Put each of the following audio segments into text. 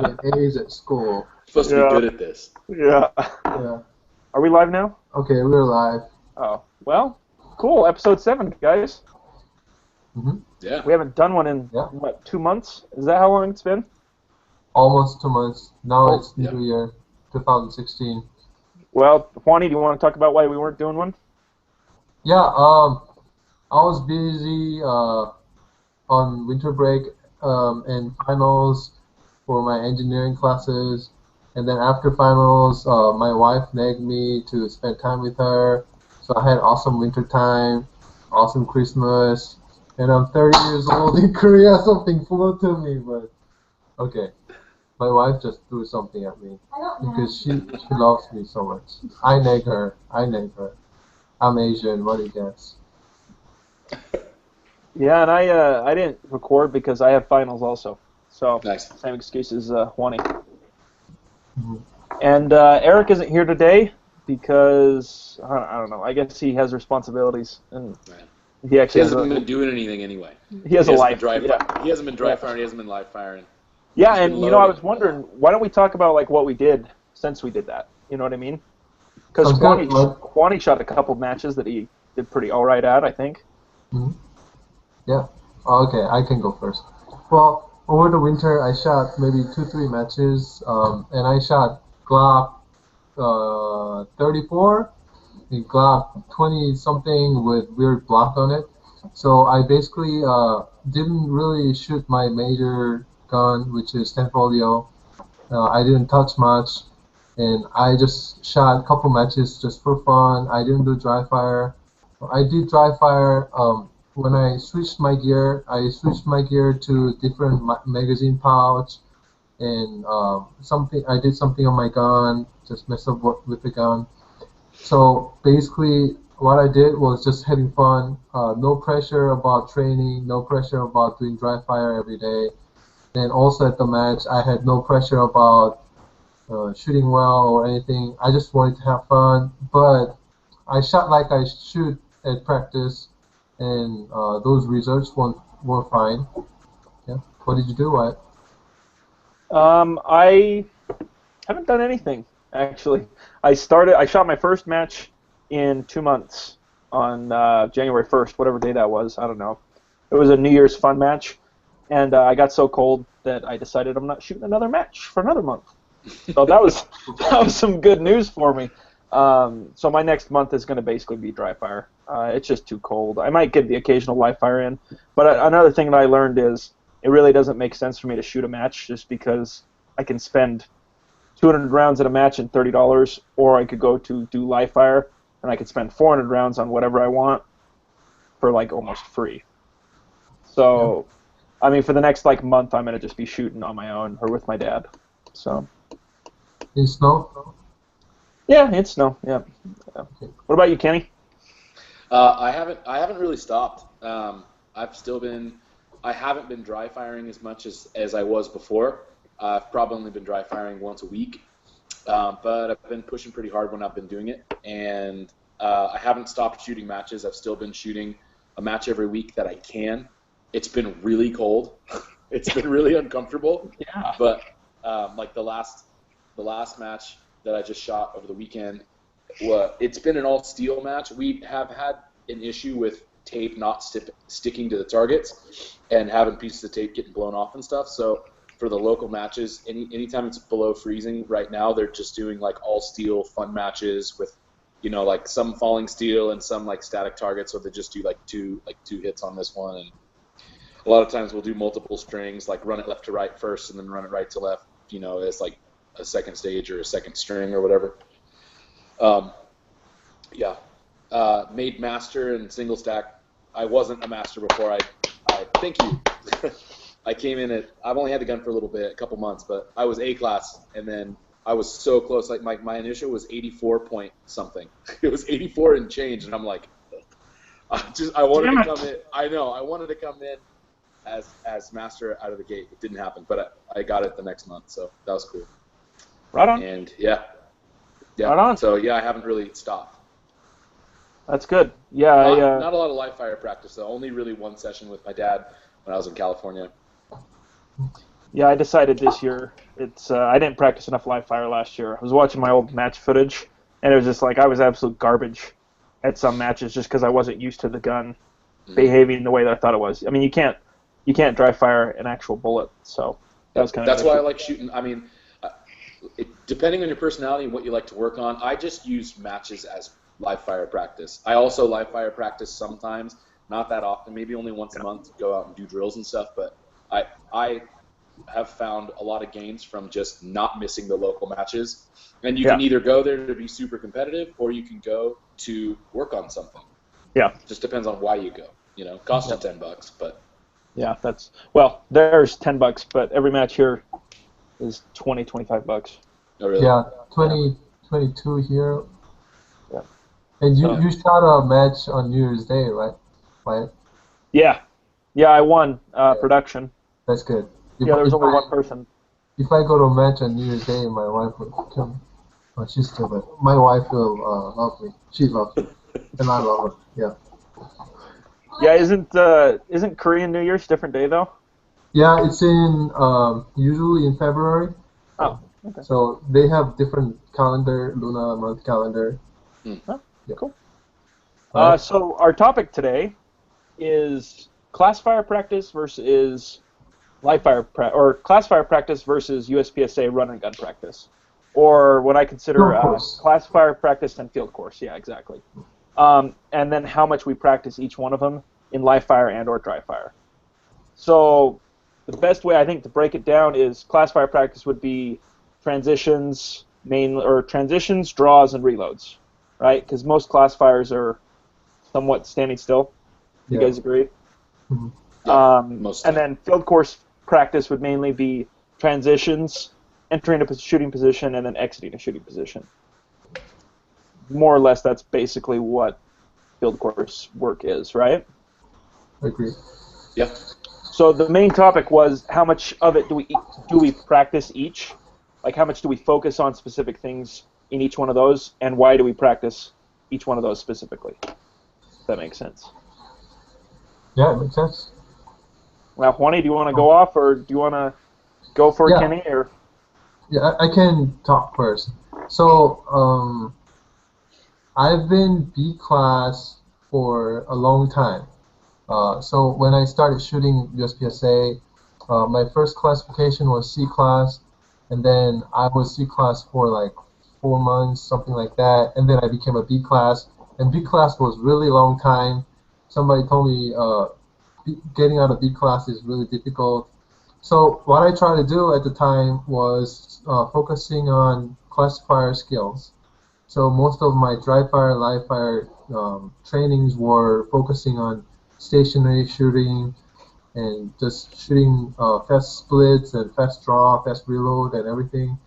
get A's at school. Supposed to be good at this. Yeah. Yeah. Are we live now? Okay, we're live. Oh, well, cool. Episode 7, guys. Mm-hmm. Yeah. We haven't done one in, what, 2 months? Is that how long it's been? Almost 2 months. Now it's New Year, 2016. Well, Juani, do you want to talk about why we weren't doing one? Yeah, I was busy on winter break and finals for my engineering classes. And then after finals, my wife nagged me to spend time with her. So I had awesome winter time, awesome Christmas. And I'm 30 years old in Korea, something flew to me, but okay. My wife just threw something at me because she loves me so much. I nag her. I'm Asian, what do you guess? Yeah, and I didn't record because I have finals also. So, nice. Same excuse as Juani. Mm-hmm. And Eric isn't here today because, I don't know, I guess he has responsibilities. And he hasn't been doing anything anyway. He has a life. He hasn't been dry firing, he hasn't been live firing. Yeah, and I was wondering, why don't we talk about like what we did since we did that? You know what I mean? Because Juani shot a couple matches that he did pretty all right at, I think. Mm-hmm. Yeah. Okay, I can go first. Well, over the winter, I shot maybe 2-3 matches, and I shot Glock 34 and Glock 20-something with weird block on it. So I basically didn't really shoot my major gun, which is 10 folio. I didn't touch much, and I just shot a couple matches just for fun. I didn't do dry fire. I did dry fire when I switched my gear. I switched my gear to different magazine pouch, and I did something on my gun, just messed up with the gun. So basically, what I did was just having fun. No pressure about training, no pressure about doing dry fire every day. And also at the match, I had no pressure about shooting well or anything. I just wanted to have fun, but I shot like I shoot at practice, and those results were fine. Yeah. What did you do, Wyatt? I haven't done anything, actually. I shot my first match in 2 months on January 1st, whatever day that was. I don't know. It was a New Year's fun match, and I got so cold that I decided I'm not shooting another match for another month. So that was some good news for me. So my next month is going to basically be dry fire. It's just too cold. I might get the occasional live fire in, but another thing that I learned is it really doesn't make sense for me to shoot a match just because I can spend 200 rounds in a match and $30, or I could go to do live fire and I could spend 400 rounds on whatever I want for like almost free. So, I mean, for the next like month, I'm gonna just be shooting on my own or with my dad. So. In snow? Yeah, it's snow. Yeah. Okay. What about you, Kenny? I haven't really stopped. I haven't been dry firing as much as I was before. I've probably only been dry firing once a week, but I've been pushing pretty hard when I've been doing it, and I haven't stopped shooting matches. I've still been shooting a match every week that I can. It's been really cold. It's been really uncomfortable. Yeah. But like the last match that I just shot over the weekend, it's been an all steel match. We have had an issue with tape not sticking to the targets and having pieces of tape getting blown off and stuff. So for the local matches, anytime it's below freezing right now, they're just doing like all steel fun matches with, like some falling steel and some like static targets. So they just do like two hits on this one, and a lot of times we'll do multiple strings, like run it left to right first and then run it right to left. It's like a second stage or a second string or whatever. Made master and single stack. I wasn't a master before. I thank you. I came in I've only had the gun for a little bit, a couple months, but I was A class, and then I was so close. Like my initial was 84 point something. It was 84 and change, and I'm like, I wanted to come in. I know, I wanted to come in as master out of the gate. It didn't happen, but I got it the next month, so that was cool. Right on. And yeah. Right on. So yeah, I haven't really stopped. That's good. Yeah. Not a lot of live fire practice though. Only really one session with my dad when I was in California. Yeah, I decided this year. It's I didn't practice enough live fire last year. I was watching my old match footage, and it was just like I was absolute garbage at some matches just because I wasn't used to the gun behaving the way that I thought it was. I mean, you can't dry fire an actual bullet, so that was kind of That's why I like shooting. I mean, depending on your personality and what you like to work on, I just use matches as live fire practice. I also live fire practice sometimes, not that often, maybe only once a month to go out and do drills and stuff. But I have found a lot of gains from just not missing the local matches. And you can either go there to be super competitive, or you can go to work on something. Yeah. Just depends on why you go. You know, cost you $10, but Yeah, there's $10, but every match here is $20-25. oh, really? Yeah, 2022 here. Yeah. And you shot a match on New Year's Day, right? Right? Yeah, I won production. That's good. There was only one person. If I go to a match on New Year's Day, my wife will kill me. Oh, she's still there. My wife will love me. She loves me, and I love her. Yeah. Yeah, isn't Korean New Year's different day though? Yeah, it's in usually in February. Oh, okay. So they have different calendar, lunar month calendar. Oh, Yeah. cool. Right. So our topic today is classifier practice versus live fire or classifier practice versus USPSA run and gun practice, or what I consider classifier practice and field course. Yeah, exactly. And then how much we practice each one of them in live fire and or dry fire. So the best way I think to break it down is classifier practice would be transitions, draws, and reloads, right? Because most classifiers are somewhat standing still. You guys agree? Mm-hmm. And then field course practice would mainly be transitions, entering a shooting position, and then exiting a shooting position. More or less, that's basically what field course work is, right? I agree. Yeah. So the main topic was how much of it do we practice each? Like how much do we focus on specific things in each one of those, and why do we practice each one of those specifically? If that makes sense. Yeah, it makes sense. Now, Juani, do you want to go off, or do you want to go for it, Kenny? Or yeah, I can talk first. So I've been B class for a long time. So when I started shooting USPSA, my first classification was C class, and then I was C class for like 4 months, something like that, and then I became a B class. And B class was really long time. Somebody told me getting out of B class is really difficult. So what I tried to do at the time was focusing on classifier skills. So most of my dry fire, live fire trainings were focusing on stationary shooting and just shooting fast splits and fast draw, fast reload, and everything.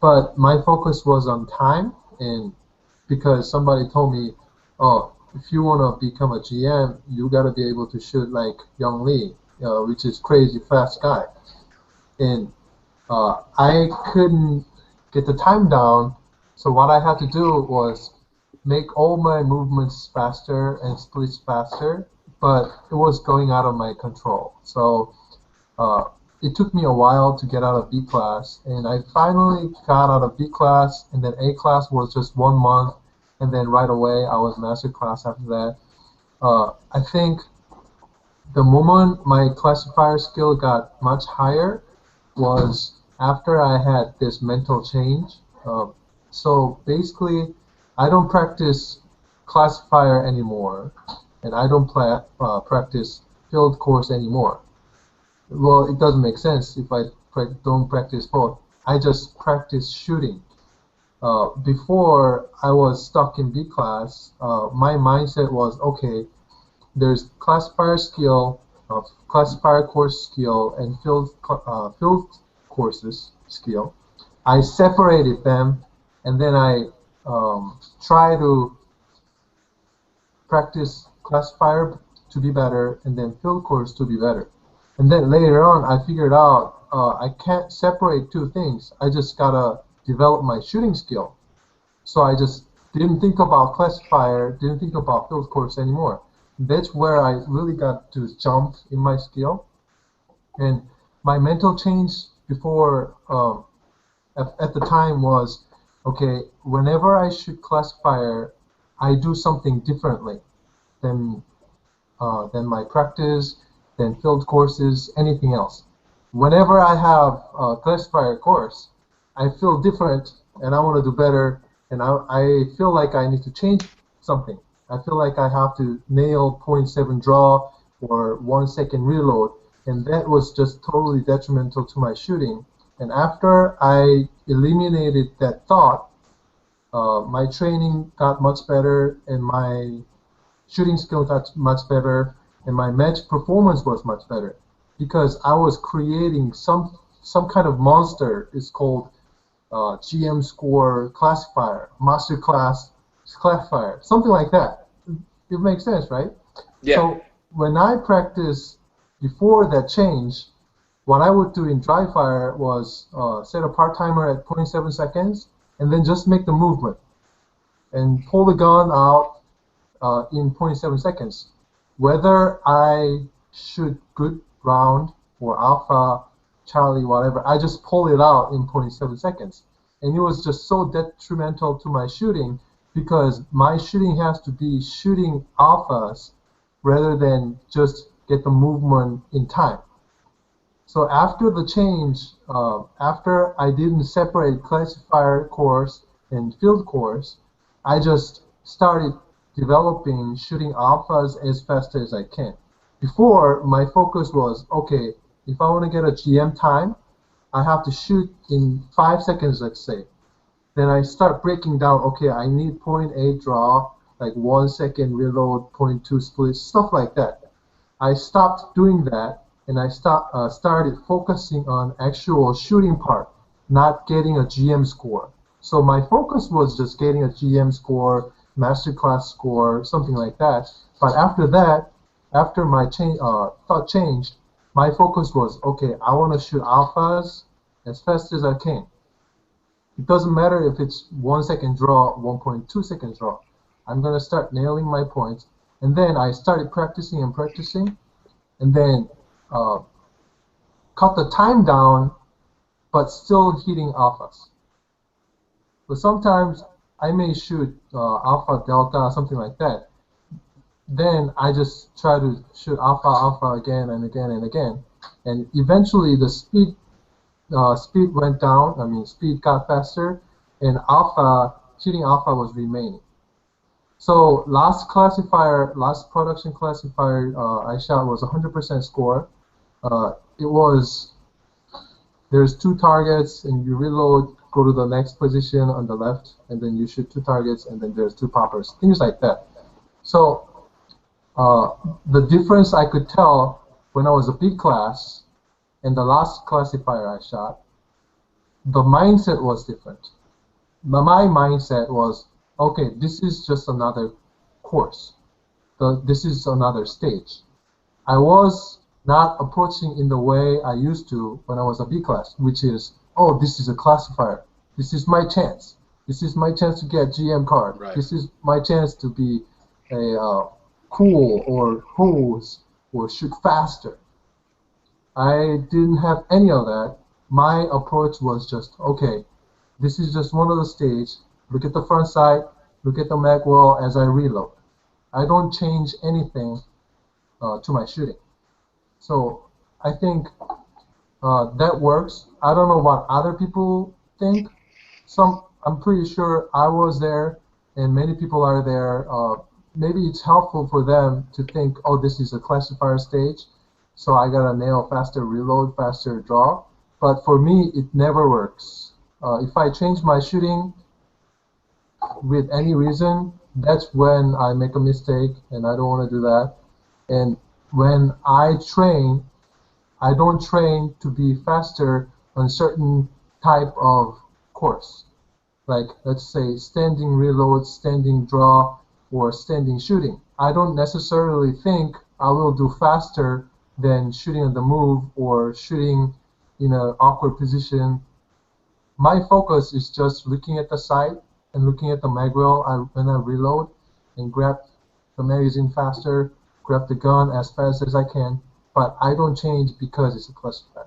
But my focus was on time, and because somebody told me, oh, if you want to become a GM, you got to be able to shoot like Young Lee, which is crazy fast guy. And I couldn't get the time down, so what I had to do was make all my movements faster and splits faster, but it was going out of my control. So it took me a while to get out of B class, and I finally got out of B class, and then A class was just 1 month, and then right away I was master class after that. I think the moment my classifier skill got much higher was after I had this mental change. So basically, I don't practice classifier anymore, and I don't practice field course anymore. Well, it doesn't make sense if I don't practice both. I just practice shooting. Before I was stuck in B class, my mindset was, okay, there's classifier skill, classifier course skill, and field courses skill. I separated them, and then I try to practice classifier to be better, and then field course to be better. And then later on, I figured out I can't separate two things. I just gotta develop my shooting skill. So I just didn't think about classifier, didn't think about field course anymore. That's where I really got to jump in my skill. And my mental change before at the time was, okay, whenever I shoot classifier, I do something differently than my practice, than field courses, anything else. Whenever I have a classifier course, I feel different and I want to do better, and I feel like I need to change something. I feel like I have to nail .7 draw or 1 second reload, and that was just totally detrimental to my shooting. And after I eliminated that thought, my training got much better, and my shooting skill got much better, and my match performance was much better because I was creating some kind of monster. It's called GM score classifier, master class classifier, something like that. It makes sense, right? Yeah. So when I practice before that change, what I would do in dry fire was set a part timer at 0.7 seconds and then just make the movement and pull the gun out in 0.7 seconds. Whether I shoot good round or alpha, Charlie, whatever, I just pull it out in 0.7 seconds. And it was just so detrimental to my shooting because my shooting has to be shooting alphas rather than just get the movement in time. So after the change, after I didn't separate classifier course and field course, I just started developing shooting alphas as fast as I can. Before, my focus was, okay, if I want to get a GM time, I have to shoot in 5 seconds, let's say. Then I start breaking down, okay, I need 0.8 draw, like 1 second reload, 0.2 split, stuff like that. I stopped doing that, and I started focusing on actual shooting part, not getting a GM score. So my focus was just getting a GM score, masterclass score, something like that. But after that, after my thought changed, my focus was, okay, I want to shoot alphas as fast as I can. It doesn't matter if it's 1 second draw, 1.2 second draw. I'm going to start nailing my points. And then I started practicing and practicing, and then cut the time down, but still hitting alphas. But sometimes I may shoot alpha, delta, something like that. Then I just try to shoot alpha, alpha again and again and again. And eventually the speed went down. I mean, speed got faster, and shooting alpha was remaining. So last production classifier I shot was 100% score. It was, there's 2 targets, and you reload, go to the next position on the left, and then you shoot 2 targets, and then there's 2 poppers, things like that. So the difference I could tell when I was a big class and the last classifier I shot, the mindset was different. My mindset was, okay, this is just another course. This is another stage. I was not approaching in the way I used to when I was a B class, which is, oh, this is a classifier. This is my chance. This is my chance to get GM card. Right. This is my chance to be a cool or hose or shoot faster. I didn't have any of that. My approach was just, okay, this is just one of the stages. Look at the front sight, look at the mag well as I reload. I don't change anything to my shooting. So I think that works. I don't know what other people think. I'm pretty sure I was there, and many people are there. Maybe it's helpful for them to think, oh, this is a classifier stage, so I gotta nail faster reload, faster draw. But for me, it never works. If I change my shooting with any reason, that's when I make a mistake, and I don't want to do that. And when I train, I don't train to be faster on certain type of course. Like, let's say, standing reload, standing draw, or standing shooting. I don't necessarily think I will do faster than shooting on the move or shooting in an awkward position. My focus is just looking at the sight and looking at the magwell when I reload and grab the magazine faster, grab the gun as fast as I can, but I don't change because it's a classifier.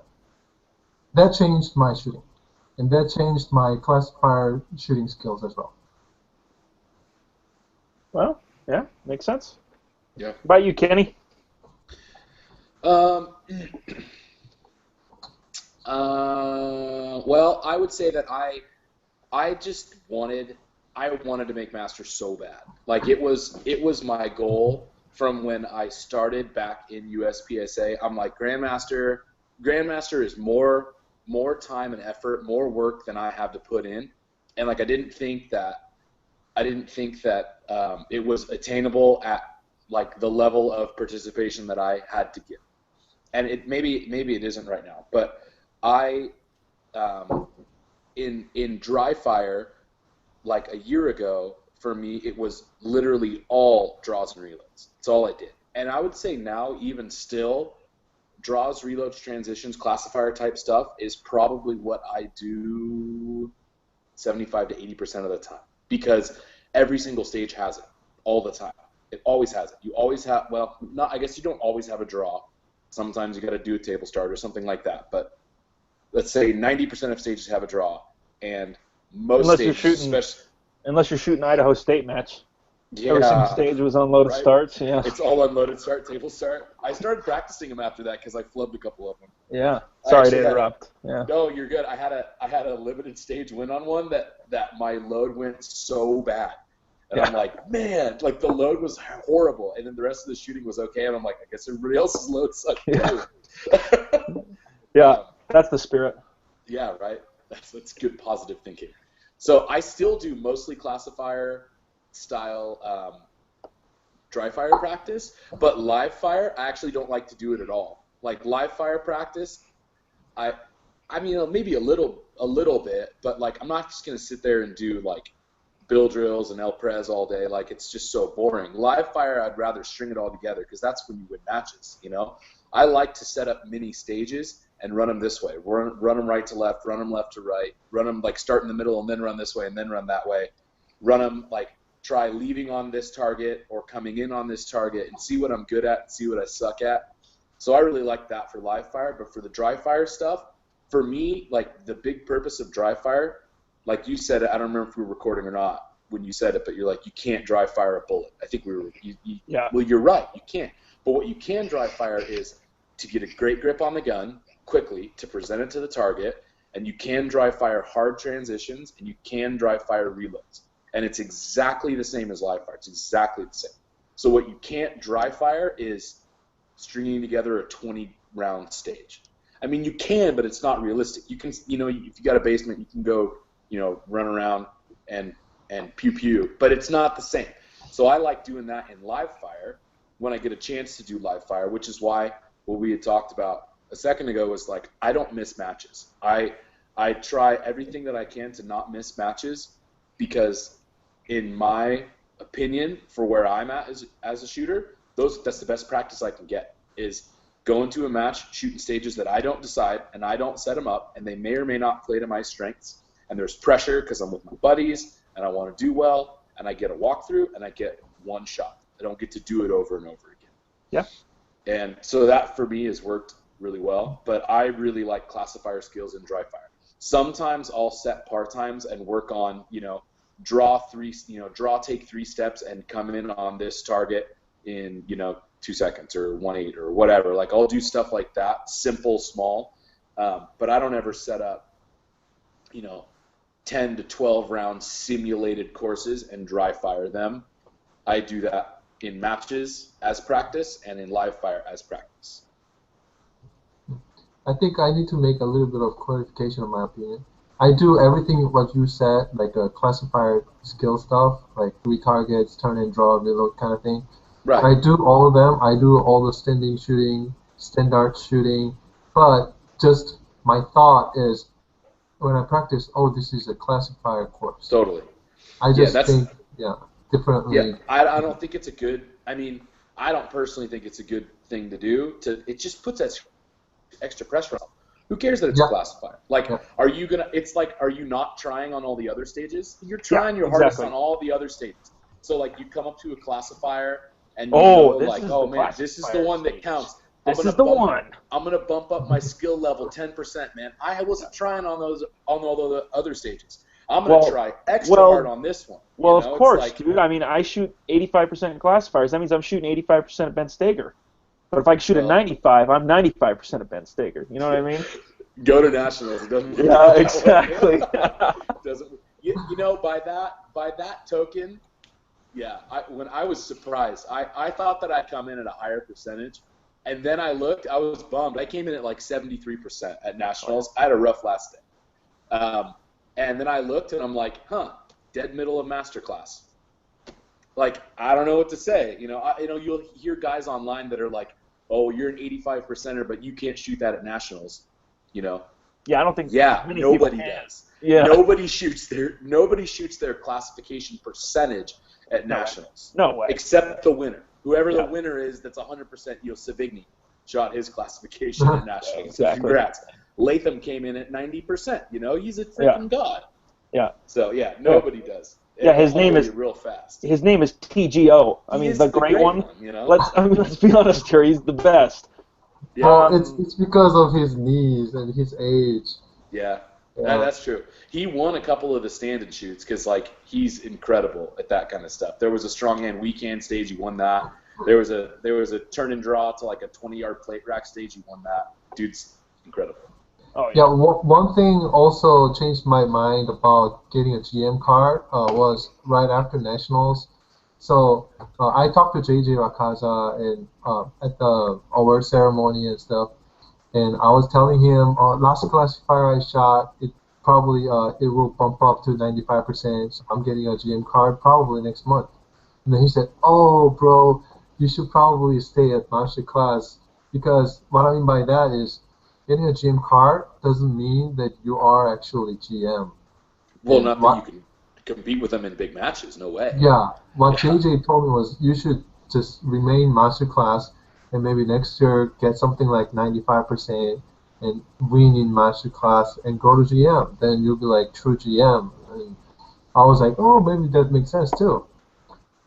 that changed my shooting, and that changed my classifier shooting skills as well. Well, yeah, makes sense. Yeah. What about you, Kenny? Well, I would say that I just wanted to make Masters so bad. Like it was my goal from when I started back in USPSA. I'm like Grandmaster is more time and effort, more work than I have to put in, and like I didn't think that it was attainable at like the level of participation that I had to give. And it maybe it isn't right now, but I in dry fire like a year ago, for me it was literally all draws and reloads. That's all I did. And I would say now, even still, draws, reloads, transitions, classifier type stuff is probably what I do 75 to 80% of the time, because every single stage has it all the time. It always has it. You always have, well, not, I guess you don't always have a draw. Sometimes you got to do a table start or something like that. But let's say 90% of stages have a draw, and most unless you're shooting Idaho State match. Yeah, every single stage was unloaded starts. Yeah, it's all unloaded start, table start. I started practicing them after that because I flubbed a couple of them. Yeah, sorry to interrupt. Yeah, no, you're good. I had a limited stage win on one that my load went so bad. And I'm like, man, like the load was horrible, and then the rest of the shooting was okay, and I'm like, I guess everybody else's load sucked too. Yeah, that's the spirit. Yeah, right. That's good positive thinking. So I still do mostly classifier style dry fire practice, but live fire I actually don't like to do it at all. Like live fire practice, I mean maybe a little bit, but like I'm not just gonna sit there and do like bill drills and El Pres all day. Like it's just so boring. Live fire, I'd rather string it all together because that's when you win matches. You know, I like to set up mini stages and run them this way. Run them right to left, run them left to right, run them like start in the middle and then run this way and then run that way. Run them like try leaving on this target or coming in on this target and see what I'm good at and see what I suck at. So I really like that for live fire. But for the dry fire stuff, for me, like the big purpose of dry fire, like you said, I don't remember if we were recording or not when you said it, but you're like, you can't dry fire a bullet. I think we were, yeah. Well, you're right, you can't. But what you can dry fire is to get a great grip on the gun quickly, to present it to the target, and you can dry fire hard transitions, and you can dry fire reloads. And it's exactly the same as live fire. It's exactly the same. So what you can't dry fire is stringing together a 20-round stage. I mean, you can, but it's not realistic. You can, if you got a basement, you can go, run around and pew pew, but it's not the same. So I like doing that in live fire when I get a chance to do live fire, which is why what we had talked about a second ago was like, I don't miss matches. I try everything that I can to not miss matches because in my opinion, for where I'm at as a shooter, that's the best practice I can get is going to a match, shooting stages that I don't decide and I don't set them up, and they may or may not play to my strengths. And there's pressure because I'm with my buddies and I want to do well, and I get a walkthrough and I get one shot. I don't get to do it over and over again. Yeah. And so that for me has worked really well, but I really like classifier skills in dry fire. Sometimes I'll set par times and work on, take 3 steps and come in on this target in, 2 seconds or 1.8 or whatever. Like I'll do stuff like that, simple, small, but I don't ever set up, 10 to 12 round simulated courses and dry fire them. I do that in matches as practice and in live fire as practice. I think I need to make a little bit of clarification in my opinion. I do everything what you said, like a classifier skill stuff, like 3 targets, turn and draw, reload kind of thing. Right. I do all of them. I do all the standing shooting, standard shooting, but just my thought is when I practice, this is a classifier course. Totally. I just think, differently. Yeah, I don't think it's a good, I don't personally think it's a good thing to do. It just puts that extra pressure on. Who cares that it's a classifier? Like, are you not trying on all the other stages? You're trying your hardest on all the other stages. So, like, you come up to a classifier and this is the one that counts. This is the one. I'm gonna bump up my skill level 10%, man. I wasn't trying on all the other stages. I'm gonna try extra hard on this one. Well, of course, dude. I mean, I shoot 85% classifiers. That means I'm shooting 85% of Ben Steger. But if I shoot a 95, I'm 95% of Ben Steger. You know what I mean? Go to nationals. It doesn't. Yeah, exactly. Doesn't. You know, by that token, yeah. When I was surprised, I thought that I'd come in at a higher percentage, and then I looked. I was bummed. I came in at like 73% at nationals. I had a rough last day. And then I looked, and I'm like, dead middle of masterclass. Like, I don't know what to say. You'll hear guys online that are like, oh, you're an 85%er, but you can't shoot that at nationals. Yeah, I don't think. Yeah, nobody does. Yeah. Nobody shoots their classification percentage at nationals. No way. Except the winner. Whoever the winner is, that's 100%. Savigny shot his classification at nationals. Exactly. Congrats. Latham came in at 90%. He's a freaking god. Yeah. So nobody does. Yeah, his name is real fast. His name is TGO. I mean, the great one. Let's be honest here. He's the best. Yeah. Well, it's because of his knees and his age. Yeah. That's true. He won a couple of the stand-and shoots because he's incredible at that kind of stuff. There was a strong hand, weak hand stage. He won that. There was a turn and draw to like a 20-yard plate rack stage. He won that. Dude's incredible. Oh, yeah. One thing also changed my mind about getting a GM card was right after nationals. So I talked to JJ Rakaza and at the award ceremony and stuff, and I was telling him last classifier I shot, it probably it will bump up to 95%. So I'm getting a GM card probably next month. And then he said, "Oh, bro, you should probably stay at master class because what I mean by that is." Getting a GM card doesn't mean that you are actually GM. Well, not that you can compete with them in big matches. No way. Yeah. What JJ told me was you should just remain master class and maybe next year get something like 95% and win in master class and go to GM. Then you'll be like true GM. And I was like, oh, maybe that makes sense too.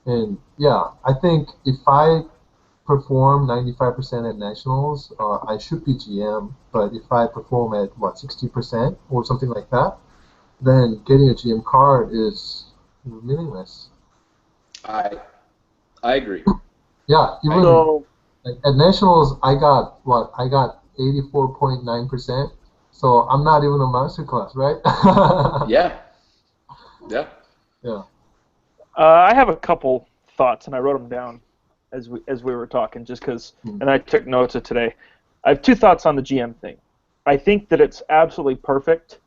And yeah, I think if I perform 95% at nationals, I should be GM. But if I perform at 60% or something like that, then getting a GM card is meaningless. I agree. Yeah, even at nationals, I got 84.9%. So I'm not even a master class, right? Yeah. I have a couple thoughts, and I wrote them down as we were talking, just because, and I took notes of today. I have two thoughts on the GM thing. I think that it's absolutely perfect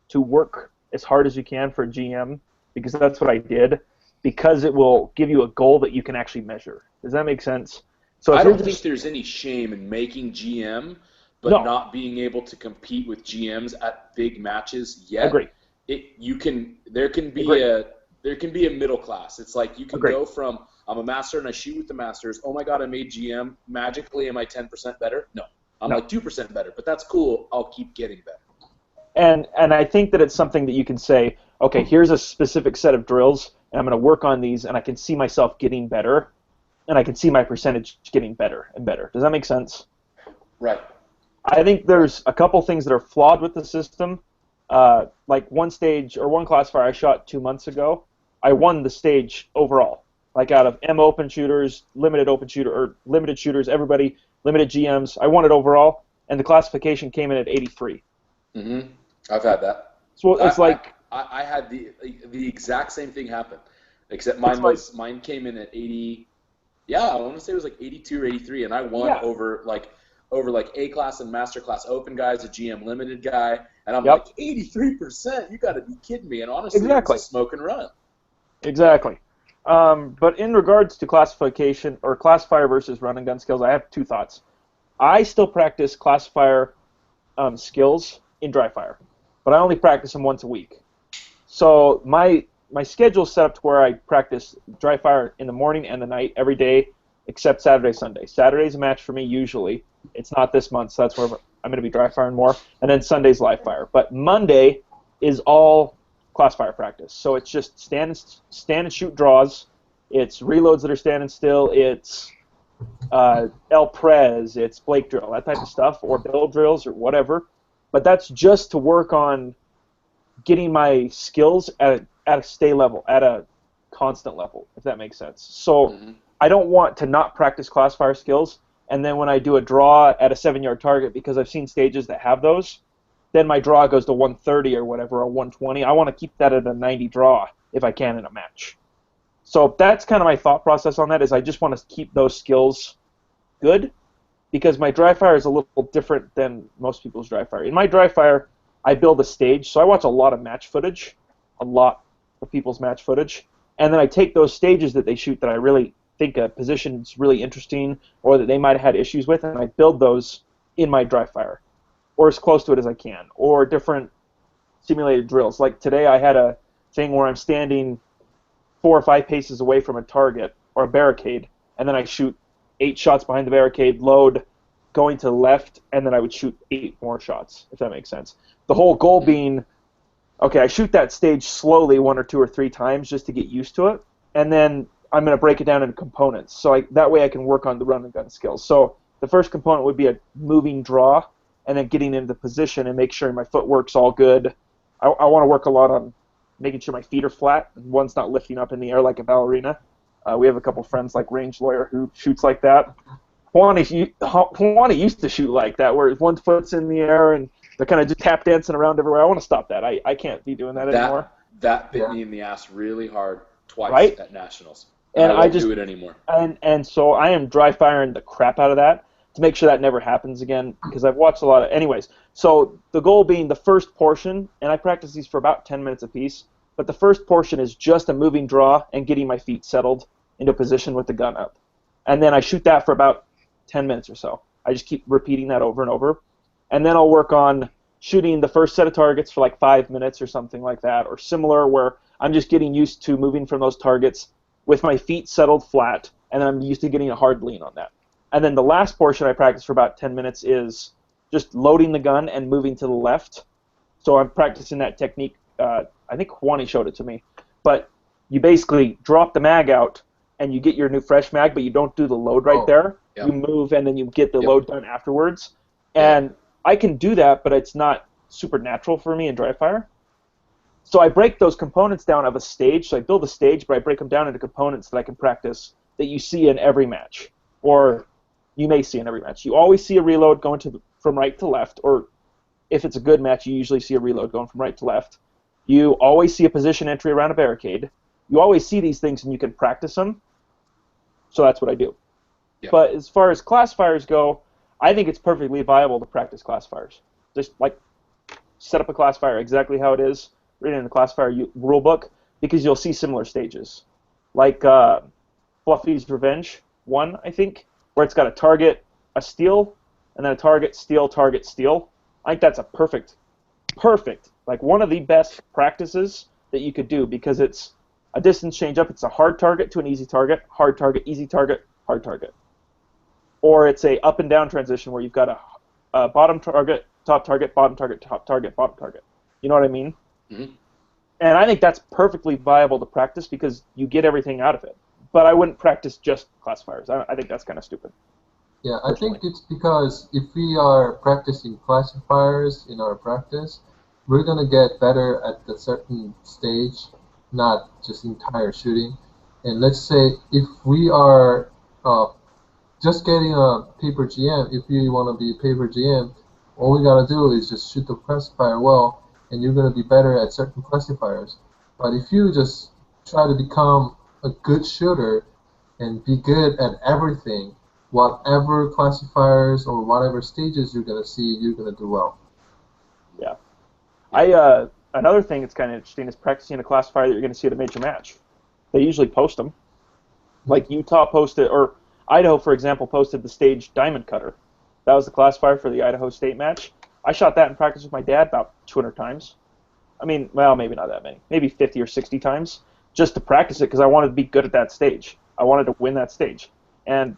to work as hard as you can for a GM, because that's what I did, because it will give you a goal that you can actually measure. Does that make sense? So I don't think there's any shame in making GM, but not being able to compete with GMs at big matches yet. Agree. There can be a middle class. It's like you can go from I'm a master and I shoot with the masters. Oh my God, I made GM. Magically, am I 10% better? No. I'm like 2% better, but that's cool. I'll keep getting better. And I think that it's something that you can say, okay, here's a specific set of drills, and I'm going to work on these, and I can see myself getting better, and I can see my percentage getting better and better. Does that make sense? Right. I think there's a couple things that are flawed with the system. Like one stage or one classifier I shot 2 months ago, I won the stage overall. Like out of M open shooters, limited shooters, everybody, limited GMs, I won it overall, and the classification came in at 83. Mm-hmm. I've had that. So it's I had the exact same thing happen, except mine came in at 80. Yeah, I want to say it was like 82 or 83, and I won over A class and master class open guys, a GM limited guy, and I'm like 83%. You got to be kidding me! And honestly, it was a smoke and run. Exactly. But in regards to classification or classifier versus run and gun skills, I have two thoughts. I still practice classifier skills in dry fire, but I only practice them once a week. So my schedule is set up to where I practice dry fire in the morning and the night every day except Saturday, Sunday. Saturday's a match for me usually. It's not this month, so that's where I'm going to be dry firing more. And then Sunday's live fire. But Monday is all classifier practice. So it's just stand and shoot draws. It's reloads that are standing still. It's El Prez, it's Blake drill, that type of stuff, or Bill drills or whatever. But that's just to work on getting my skills at a stay level, at a constant level, if that makes sense. So I don't want to not practice classifier skills, and then when I do a draw at a 7-yard target, because I've seen stages that have those, then my draw goes to 130 or whatever, or 120. I want to keep that at a 90 draw if I can in a match. So that's kind of my thought process on that, is I just want to keep those skills good, because my dry fire is a little different than most people's dry fire. In my dry fire, I build a stage, so I watch a lot of match footage, a lot of people's match footage, and then I take those stages that they shoot that I really think a position's really interesting or that they might have had issues with, and I build those in my dry fire, or as close to it as I can, or different simulated drills. Like today I had a thing where I'm standing 4 or 5 paces away from a target or a barricade, and then I shoot 8 shots behind the barricade, load, going to the left, and then I would shoot 8 more shots, if that makes sense. The whole goal being, okay, I shoot that stage slowly 1 or 2 or 3 times just to get used to it, and then I'm going to break it down into components. So that way I can work on the run and gun skills. So the first component would be a moving draw, and then getting into position and make sure my footwork's all good. I want to work a lot on making sure my feet are flat and one's not lifting up in the air like a ballerina. We have a couple friends like Range Lawyer who shoots like that. Juani used to shoot like that, where one foot's in the air and they're kind of just tap dancing around everywhere. I want to stop that. I can't be doing that anymore. That bit me in the ass really hard twice right? at Nationals. And I just do it anymore. And so I am dry firing the crap out of that to make sure that never happens again, because I've watched a lot of... Anyways, so the goal being the first portion, and I practice these for about 10 minutes apiece, but the first portion is just a moving draw and getting my feet settled into position with the gun up. And then I shoot that for about 10 minutes or so. I just keep repeating that over and over. And then I'll work on shooting the first set of targets for like 5 minutes or something like that, or similar, where I'm just getting used to moving from those targets with my feet settled flat, and then I'm used to getting a hard lean on that. And then the last portion I practice for about 10 minutes is just loading the gun and moving to the left. So I'm practicing that technique. I think Juani showed it to me. But you basically drop the mag out, and you get your new fresh mag, but you don't do the load right there. Yep. You move, and then you get the load done afterwards. And I can do that, but it's not super natural for me in dry fire. So I break those components down of a stage. So I build a stage, but I break them down into components that I can practice that you see in every match, or you may see in every match. You always see a reload going from right to left, or if it's a good match, you usually see a reload going from right to left. You always see a position entry around a barricade. You always see these things, and you can practice them. So that's what I do. Yep. But as far as classifiers go, I think it's perfectly viable to practice classifiers. Just like set up a classifier exactly how it is, read it in the classifier rule book, because you'll see similar stages. Like Fluffy's Revenge 1, I think, where it's got a target, a steal, and then a target, steal, target, steal. I think that's a perfect, like one of the best practices that you could do, because it's a distance change up. It's a hard target to an easy target, hard target, easy target, hard target. Or it's a up and down transition where you've got a bottom target, top target, bottom target, top target, bottom target. You know what I mean? Mm-hmm. And I think that's perfectly viable to practice because you get everything out of it. But I wouldn't practice just classifiers. I think that's kind of stupid. Yeah, I think it's because if we are practicing classifiers in our practice, we're going to get better at the certain stage, not just entire shooting. And let's say if we are just getting a paper GM, if you want to be a paper GM, all we got to do is just shoot the classifier well, and you're going to be better at certain classifiers. But if you just try to become a good shooter and be good at everything, whatever classifiers or whatever stages you're going to see, you're going to do well. Yeah. Another thing that's kind of interesting is practicing a classifier that you're going to see at a major match. They usually post them. Like Utah posted, or Idaho, for example, posted the stage Diamond Cutter. That was the classifier for the Idaho State match. I shot that in practice with my dad about 200 times. I mean, well, maybe not that many. Maybe 50 or 60 times just to practice it because I wanted to be good at that stage. I wanted to win that stage. And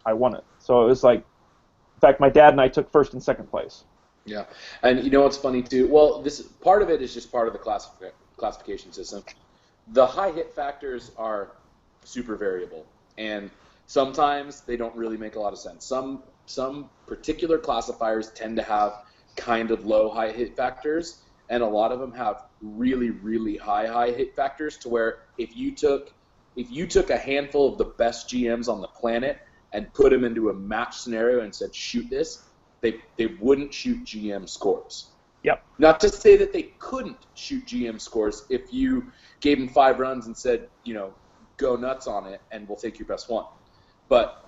I won it. So it was like, in fact, my dad and I took first and second place. Yeah. And you know what's funny, too? Well, this part of it is just part of the classification system. The high hit factors are super variable. And Sometimes they don't really make a lot of sense. Some particular classifiers tend to have kind of low high hit factors, and a lot of them have really, really high hit factors to where if you took a handful of the best GMs on the planet and put them into a match scenario and said shoot this, they wouldn't shoot GM scores. Yep. Not to say that they couldn't shoot GM scores if you gave them 5 runs and said, go nuts on it and we'll take your best one. But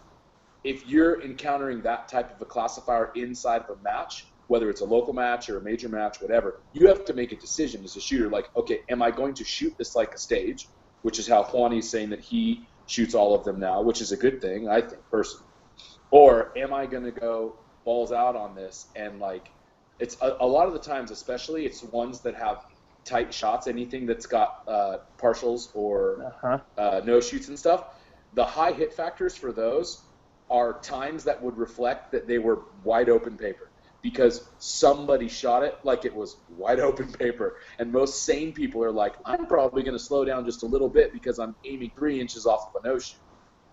if you're encountering that type of a classifier inside of a match, whether it's a local match or a major match, whatever, you have to make a decision as a shooter, like, okay, am I going to shoot this like a stage, which is how Juani's saying that he shoots all of them now, which is a good thing, I think, personally. Or am I going to go balls out on this and, like, it's a lot of the times, especially, it's ones that have tight shots, anything that's got partials or no shoots and stuff. The high hit factors for those are times that would reflect that they were wide open paper because somebody shot it like it was wide open paper. And most sane people are like, I'm probably going to slow down just a little bit because I'm aiming 3 inches off of a no shoot.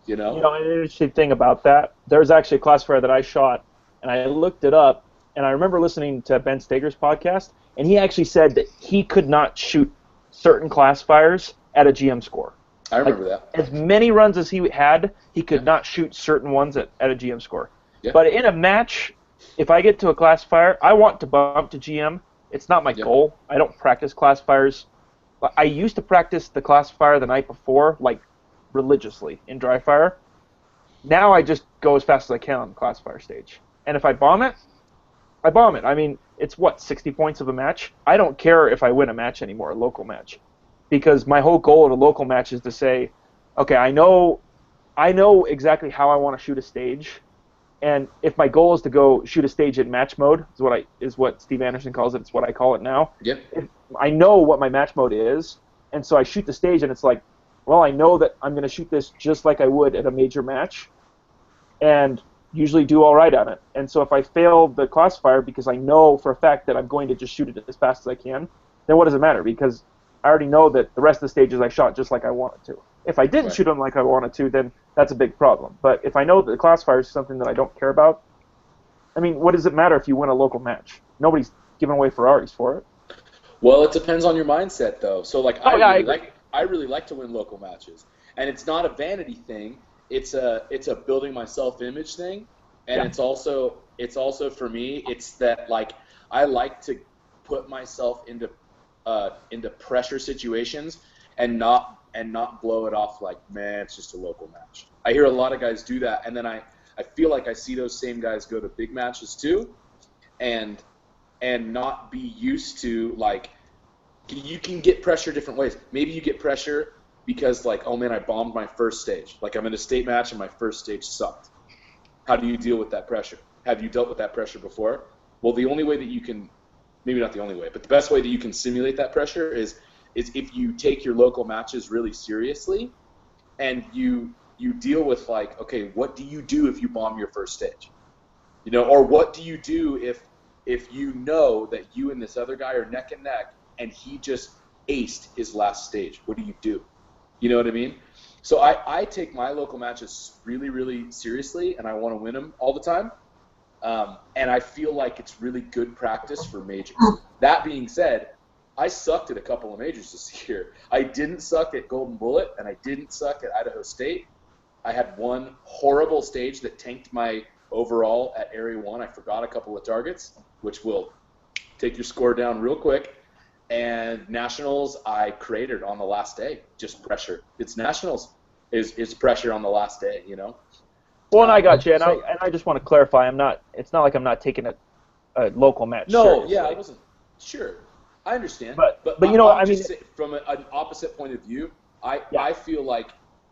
An interesting thing about that, there's actually a classifier that I shot, and I looked it up, and I remember listening to Ben Stager's podcast, and he actually said that he could not shoot certain classifiers at a GM score. I remember that. As many runs as he had, he could not shoot certain ones at a GM score. Yeah. But in a match, if I get to a classifier, I want to bump to GM. It's not my goal. I don't practice classifiers. I used to practice the classifier the night before, like religiously in dry fire. Now I just go as fast as I can on the classifier stage. And if I bomb it, I bomb it. I mean, it's 60 points of a match? I don't care if I win a match anymore, a local match. Because my whole goal at a local match is to say, okay, I know exactly how I want to shoot a stage, and if my goal is to go shoot a stage in match mode, is what Steve Anderson calls it, it's what I call it now. Yep. I know what my match mode is, and so I shoot the stage, and it's like, well, I know that I'm going to shoot this just like I would at a major match, and usually do all right on it. And so if I fail the classifier because I know for a fact that I'm going to just shoot it as fast as I can, then what does it matter? Because I already know that the rest of the stages I shot just like I wanted to. If I didn't shoot them like I wanted to, then that's a big problem. But if I know that the classifier is something that I don't care about, I mean, what does it matter if you win a local match? Nobody's giving away Ferraris for it. Well, it depends on your mindset, though. So, like, I really like to win local matches, and it's not a vanity thing. It's a building my self-image thing, and it's also for me. It's that, like, I like to put myself into pressure situations and not blow it off like, man, it's just a local match. I hear a lot of guys do that, and then I feel like I see those same guys go to big matches too, and not be used to, like, you can get pressure different ways. Maybe you get pressure because, like, oh man, I bombed my first stage. Like, I'm in a state match and my first stage sucked. How do you deal with that pressure? Have you dealt with that pressure before? Well, the only way that you can, maybe not the only way, but the best way that you can simulate that pressure is if you take your local matches really seriously and you deal with, like, okay, what do you do if you bomb your first stage? Or what do you do if you know that you and this other guy are neck and neck and he just aced his last stage? What do you do? You know what I mean? So I take my local matches really, really seriously, and I want to win them all the time. And I feel like it's really good practice for majors. That being said, I sucked at a couple of majors this year. I didn't suck at Golden Bullet, and I didn't suck at Idaho State. I had one horrible stage that tanked my overall at Area 1. I forgot a couple of targets, which will take your score down real quick. And Nationals, I cratered on the last day. Just pressure. It's Nationals. It's pressure on the last day, Well, and I got you, and I just want to clarify. It's not like I'm not taking a local match. No, seriously. yeah, I wasn't. Sure, I understand. But I mean, from an opposite point of view, I feel like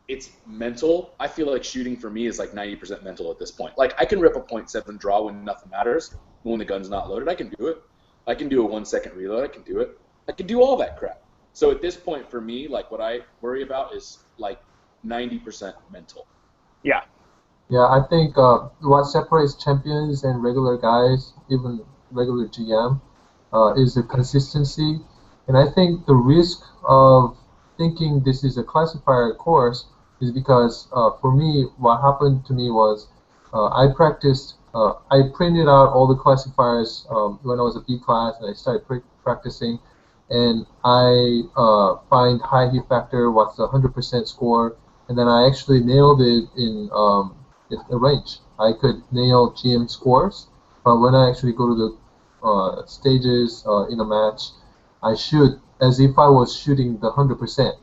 it's mental. I feel like shooting for me is like 90% mental at this point. Like, I can rip a .7 draw when nothing matters, when the gun's not loaded. I can do it. I can do a 1 second reload. I can do it. I can do all that crap. So at this point, for me, like, what I worry about is like 90% mental. Yeah. Yeah, I think what separates champions and regular guys, even regular GM, is the consistency. And I think the risk of thinking this is a classifier course is because for me, what happened to me was I practiced. I printed out all the classifiers when I was a B class, and I started practicing. And I find high heat factor, what's the 100% score, and then I actually nailed it in a range. I could nail GM scores, but when I actually go to the stages in a match, I shoot as if I was shooting the 100%.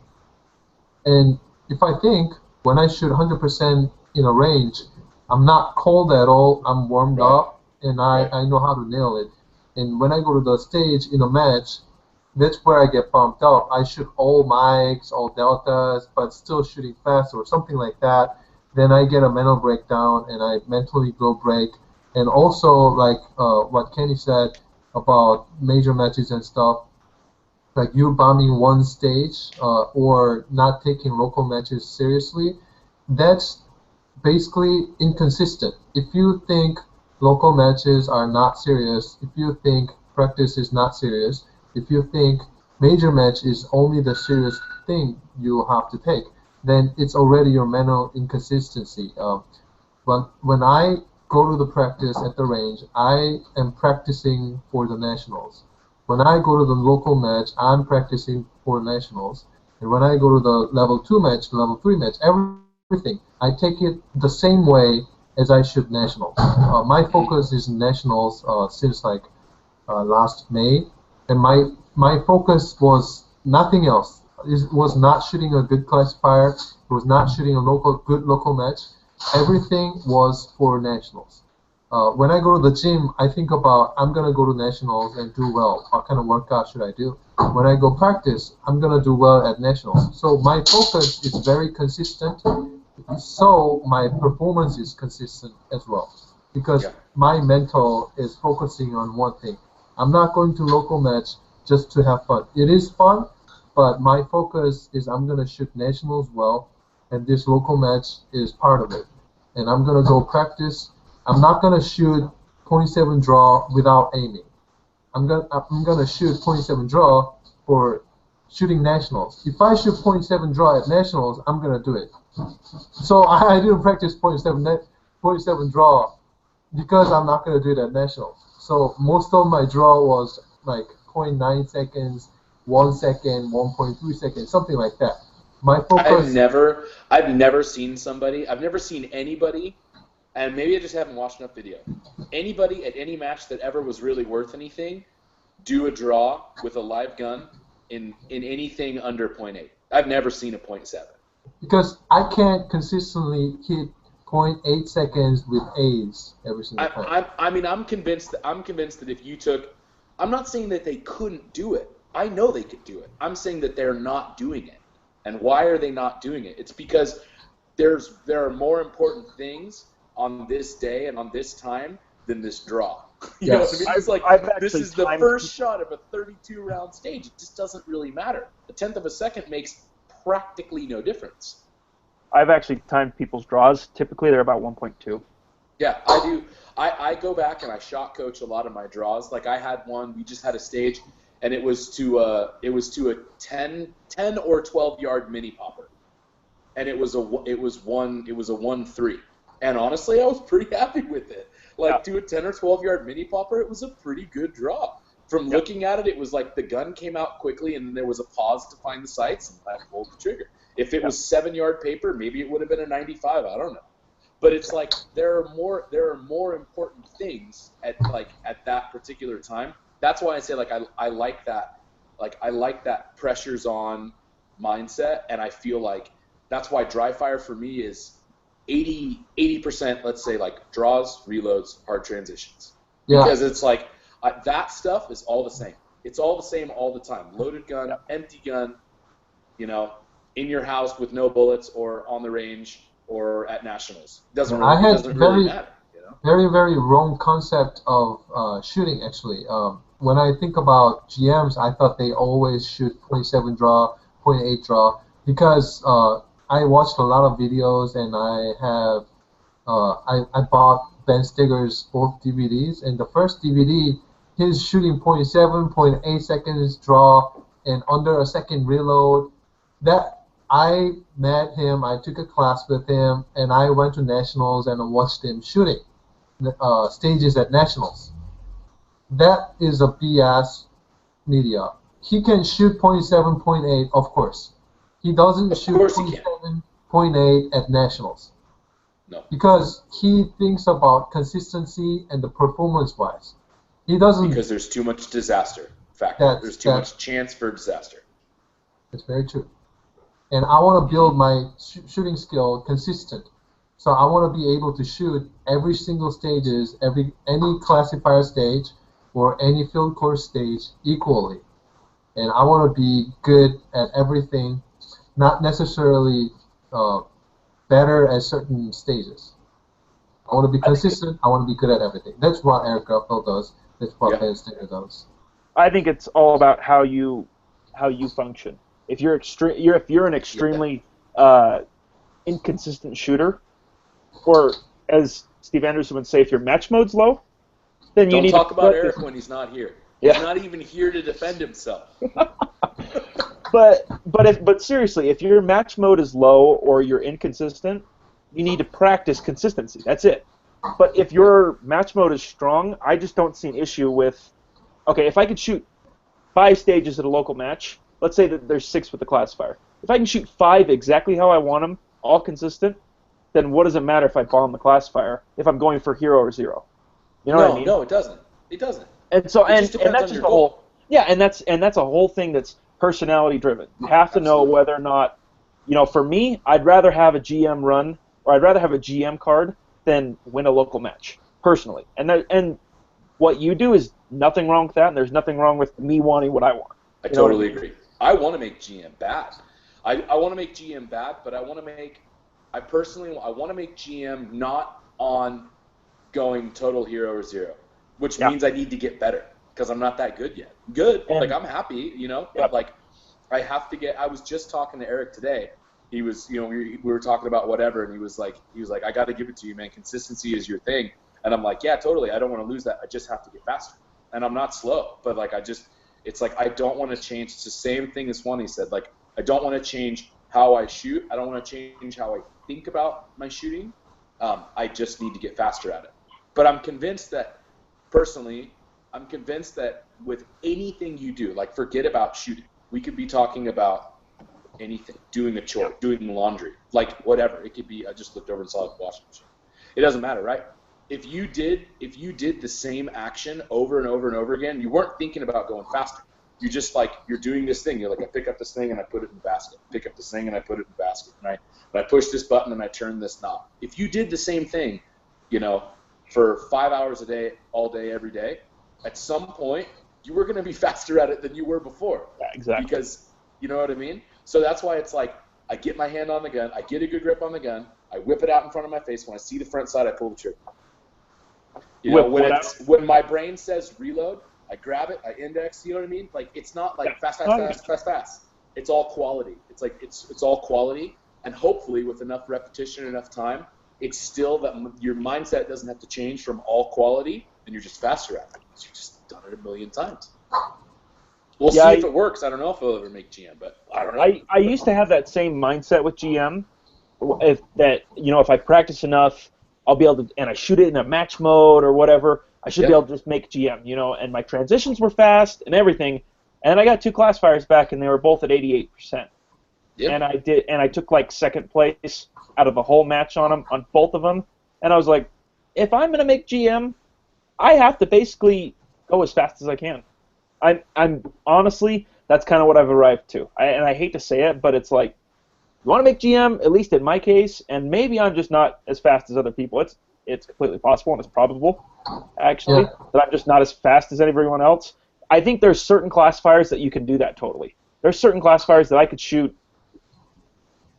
And if I think when I shoot 100% in a range, I'm not cold at all, I'm warmed up, and I know how to nail it. And when I go to the stage in a match, that's where I get bumped up. I shoot all mics, all deltas, but still shooting fast or something like that. Then I get a mental breakdown and I mentally go break. And also, like what Kenny said about major matches and stuff, like you bombing one stage or not taking local matches seriously, that's basically inconsistent. If you think local matches are not serious, if you think practice is not serious, if you think major match is only the serious thing you have to take, then it's already your mental inconsistency. When I go to the practice at the range, I am practicing for the nationals. When I go to the local match, I'm practicing for nationals. And when I go to the level 2 match, level 3 match, everything, I take it the same way as I should nationals. My focus is nationals since like last May, and my focus was nothing else. It was not shooting a good classifier. It was not shooting a good local match. Everything was for nationals. When I go to the gym, I think about I'm gonna go to nationals and do well. What kind of workout should I do? When I go practice, I'm gonna do well at nationals. So my focus is very consistent. So my performance is consistent as well, because my mental is focusing on one thing. I'm not going to local match just to have fun. It is fun, but my focus is I'm going to shoot nationals well, and this local match is part of it. And I'm going to go practice. I'm not going to shoot 0.7 draw without aiming. I'm going to shoot 0.7 draw for shooting nationals. If I shoot 0.7 draw at nationals, I'm going to do it. So I didn't practice 0.7 draw because I'm not going to do it at nationals. So most of my draw was like 0.9 seconds, 1 second, 1.3 seconds, something like that. My focus. I've never seen anybody, and maybe I just haven't watched enough video. Anybody at any match that ever was really worth anything, do a draw with a live gun in anything under 0.8. I've never seen a 0.7. Because I can't consistently hit 0.8 seconds with A's every single time. I'm convinced that if you took, I'm not saying that they couldn't do it. I know they could do it. I'm saying that they're not doing it. And why are they not doing it? It's because there are more important things on this day and on this time than this draw. You know what I mean? It's like this is the first shot of a 32-round stage. It just doesn't really matter. A tenth of a second makes practically no difference. I've actually timed people's draws. Typically, they're about 1.2. Yeah, I do. I go back and I shot coach a lot of my draws. Like I had one, we just had a stage, and it was to a 10 or 12 yard mini popper, and it was a 1-3. And honestly, I was pretty happy with it. Like to a 10 or 12 yard mini popper, it was a pretty good draw. From looking at it, it was like the gun came out quickly, and there was a pause to find the sights, and I pulled the trigger. If it was 7 yard paper, maybe it would have been a 95. I don't know. But it's like there are more important things at that particular time. That's why I say I like that pressure's on mindset, and I feel like that's why dry fire for me is 80%. Let's say like draws, reloads, hard transitions. Yeah. Because it's like that stuff is all the same. It's all the same all the time. Loaded gun, empty gun, in your house with no bullets, or on the range, or at nationals. Doesn't really matter. Very, very wrong concept of shooting, actually. When I think about GMs, I thought they always shoot 0.7 draw, 0.8 draw, because I watched a lot of videos, and I bought Ben Stigger's both DVDs, and the first DVD, he's shooting 0.7, 0.8 seconds draw, and under a second reload. I met him, I took a class with him, and I went to nationals and watched him shooting stages at nationals. That is a BS media. He can shoot .7, .8, of course. He doesn't Of shoot course he can. .7, .8 at nationals No. because he thinks about consistency and the performance-wise. He doesn't. Because there's too much disaster factor. There's too much chance for disaster. That's very true. And I want to build my shooting skill consistent. So I want to be able to shoot every single stages, any classifier stage or any field course stage equally. And I want to be good at everything, not necessarily better at certain stages. I want to be consistent. I want to be good at everything. That's what Eric Ruffalo does. That's what Ben Stinger does. I think it's all about how you function. If you're an extremely inconsistent shooter, or as Steve Anderson would say, if your match mode's low, then you need to talk about Eric when he's not here. Yeah. He's not even here to defend himself. But seriously, if your match mode is low or you're inconsistent, you need to practice consistency. That's it. But if your match mode is strong, I just don't see an issue with. Okay, if I could shoot 5 stages at a local match, let's say that there's 6 with the classifier. If I can shoot 5 exactly how I want them, all consistent, then what does it matter if I bomb the classifier if I'm going for hero or 0? You know what I mean? No, it doesn't. It doesn't. And so and that's on just your the whole and that's a whole thing that's personality driven. You have to know whether or not, for me, I'd rather have a GM run or I'd rather have a GM card than win a local match personally. And what you do is nothing wrong with that, and there's nothing wrong with me wanting what I want. I totally agree. I want to make GM bad. I want to make GM bad, but I want to make GM not on going total hero or 0, which means I need to get better because I'm not that good yet. I'm happy, but like I have to get. I was just talking to Eric today. He was, we were talking about whatever, and he was like, I got to give it to you, man. Consistency is your thing, and I'm like, yeah, totally. I don't want to lose that. I just have to get faster, and I'm not slow, but like it's like I don't want to change. It's the same thing as Swanee said. Like I don't want to change how I shoot. I don't want to change how I think about my shooting. I just need to get faster at it. But I'm convinced that, personally, with anything you do, like forget about shooting. We could be talking about anything, doing a chore, doing laundry, like whatever. It could be, I just looked over and saw a washing machine. It doesn't matter, right? If you did the same action over and over and over again, you weren't thinking about going faster. You just you're doing this thing. You're like, I pick up this thing and I put it in the basket. Pick up this thing and I put it in the basket. Right? And I push this button and I turn this knob. If you did the same thing, for 5 hours a day, all day, every day, at some point you were going to be faster at it than you were before. Yeah, exactly. Because you know what I mean? So that's why it's like I get my hand on the gun, I get a good grip on the gun, I whip it out in front of my face. When I see the front sight, I pull the trigger. When my brain says reload, I grab it, I index. You know what I mean? Like it's not like fast. It's all quality. It's like it's all quality, and hopefully with enough repetition, enough time, it's still that your mindset doesn't have to change from all quality, and you're just faster at it because you've just done it a million times. We'll see if it works. I don't know if it'll ever make GM, but I don't know. I used to have that same mindset with GM. If I practice enough, I'll be able to, and I shoot it in a match mode or whatever, I should be able to just make GM, and my transitions were fast and everything. And I got 2 classifiers back, and they were both at 88%. Yep. And I took like second place out of the whole match on both of them. And I was like, if I'm going to make GM, I have to basically go as fast as I can. I'm honestly, that's kind of what I've arrived to. And I hate to say it, but it's like, you want to make GM, at least in my case, and maybe I'm just not as fast as other people. It's completely possible, and it's probable, actually, that I'm just not as fast as everyone else. I think there's certain classifiers that you can do that totally. There's certain classifiers that I could shoot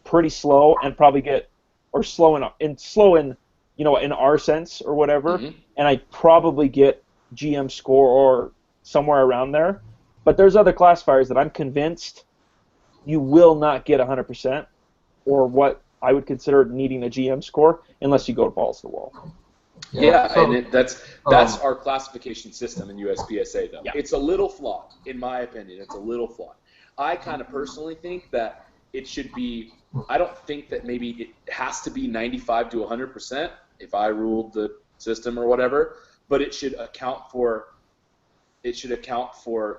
pretty slow and probably get, or slow in in our sense or whatever, and I probably get GM score or somewhere around there. But there's other classifiers that I'm convinced you will not get 100%, or what I would consider needing a GM score, unless you go balls to the wall. And that's our classification system in USPSA, though. Yeah. It's a little flawed, in my opinion. It's a little flawed. I kind of personally think that it should be. I don't think that maybe it has to be 95 to 100% if I ruled the system or whatever, but it should account for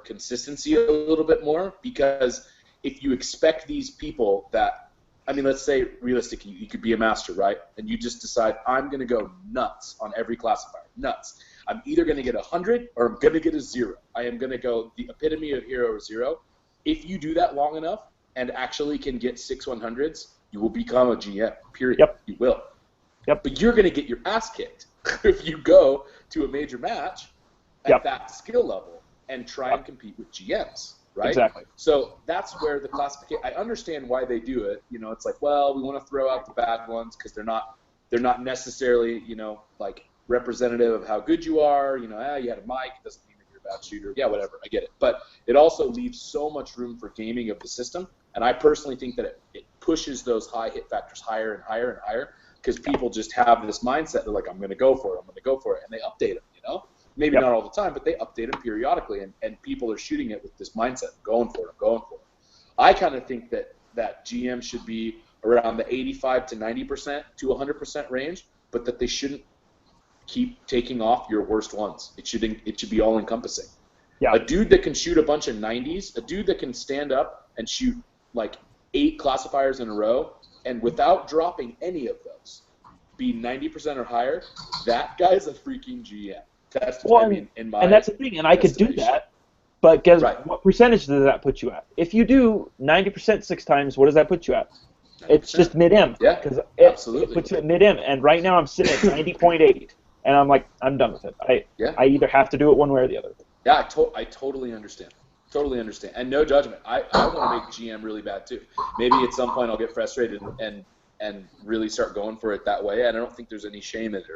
consistency a little bit more, because if you expect these people that, I mean, let's say realistically, you could be a master, right? And you just decide, I'm going to go nuts on every classifier, nuts. I'm either going to get 100 or I'm going to get a 0. I am going to go the epitome of hero or 0. If you do that long enough and actually can get 6 100s, you will become a GM, period. Yep. You will. Yep. But you're going to get your ass kicked if you go to a major match at that skill level and try and compete with GMs, right? Exactly. So that's where the classification, I understand why they do it. You know, it's like, well, we want to throw out the bad ones because they're not necessarily, you know, like representative of how good you are. You know, you had a mic, it doesn't mean that you're a bad shooter. Yeah, whatever, I get it. But it also leaves so much room for gaming of the system, and I personally think that it pushes those high hit factors higher and higher and higher, because people just have this mindset. They're like, I'm going to go for it, and they update them, you know? Maybe not all the time, but they update them periodically, and people are shooting it with this mindset, going for it. I kind of think that GM should be around the 85 to 90% to 100% range, but that they shouldn't keep taking off your worst ones. It should be all encompassing. Yeah. A dude that can shoot a bunch of 90s, a dude that can stand up and shoot like 8 classifiers in a row, and without dropping any of those, be 90% or higher, that guy's a freaking GM. That's well, I mean, in my and that's the thing, and I could do that, but guess what percentage does that put you at? If you do 90% 6 times, what does that put you at? 90%. It's just mid-M. Yeah, because absolutely. It puts you at mid-M, and right now I'm sitting at 90.8, and I'm like, I'm done with it. I either have to do it one way or the other. Yeah, I totally understand. Totally understand. And no judgment. I want to make GM really bad too. Maybe at some point I'll get frustrated and really start going for it that way. And I don't think there's any shame in it.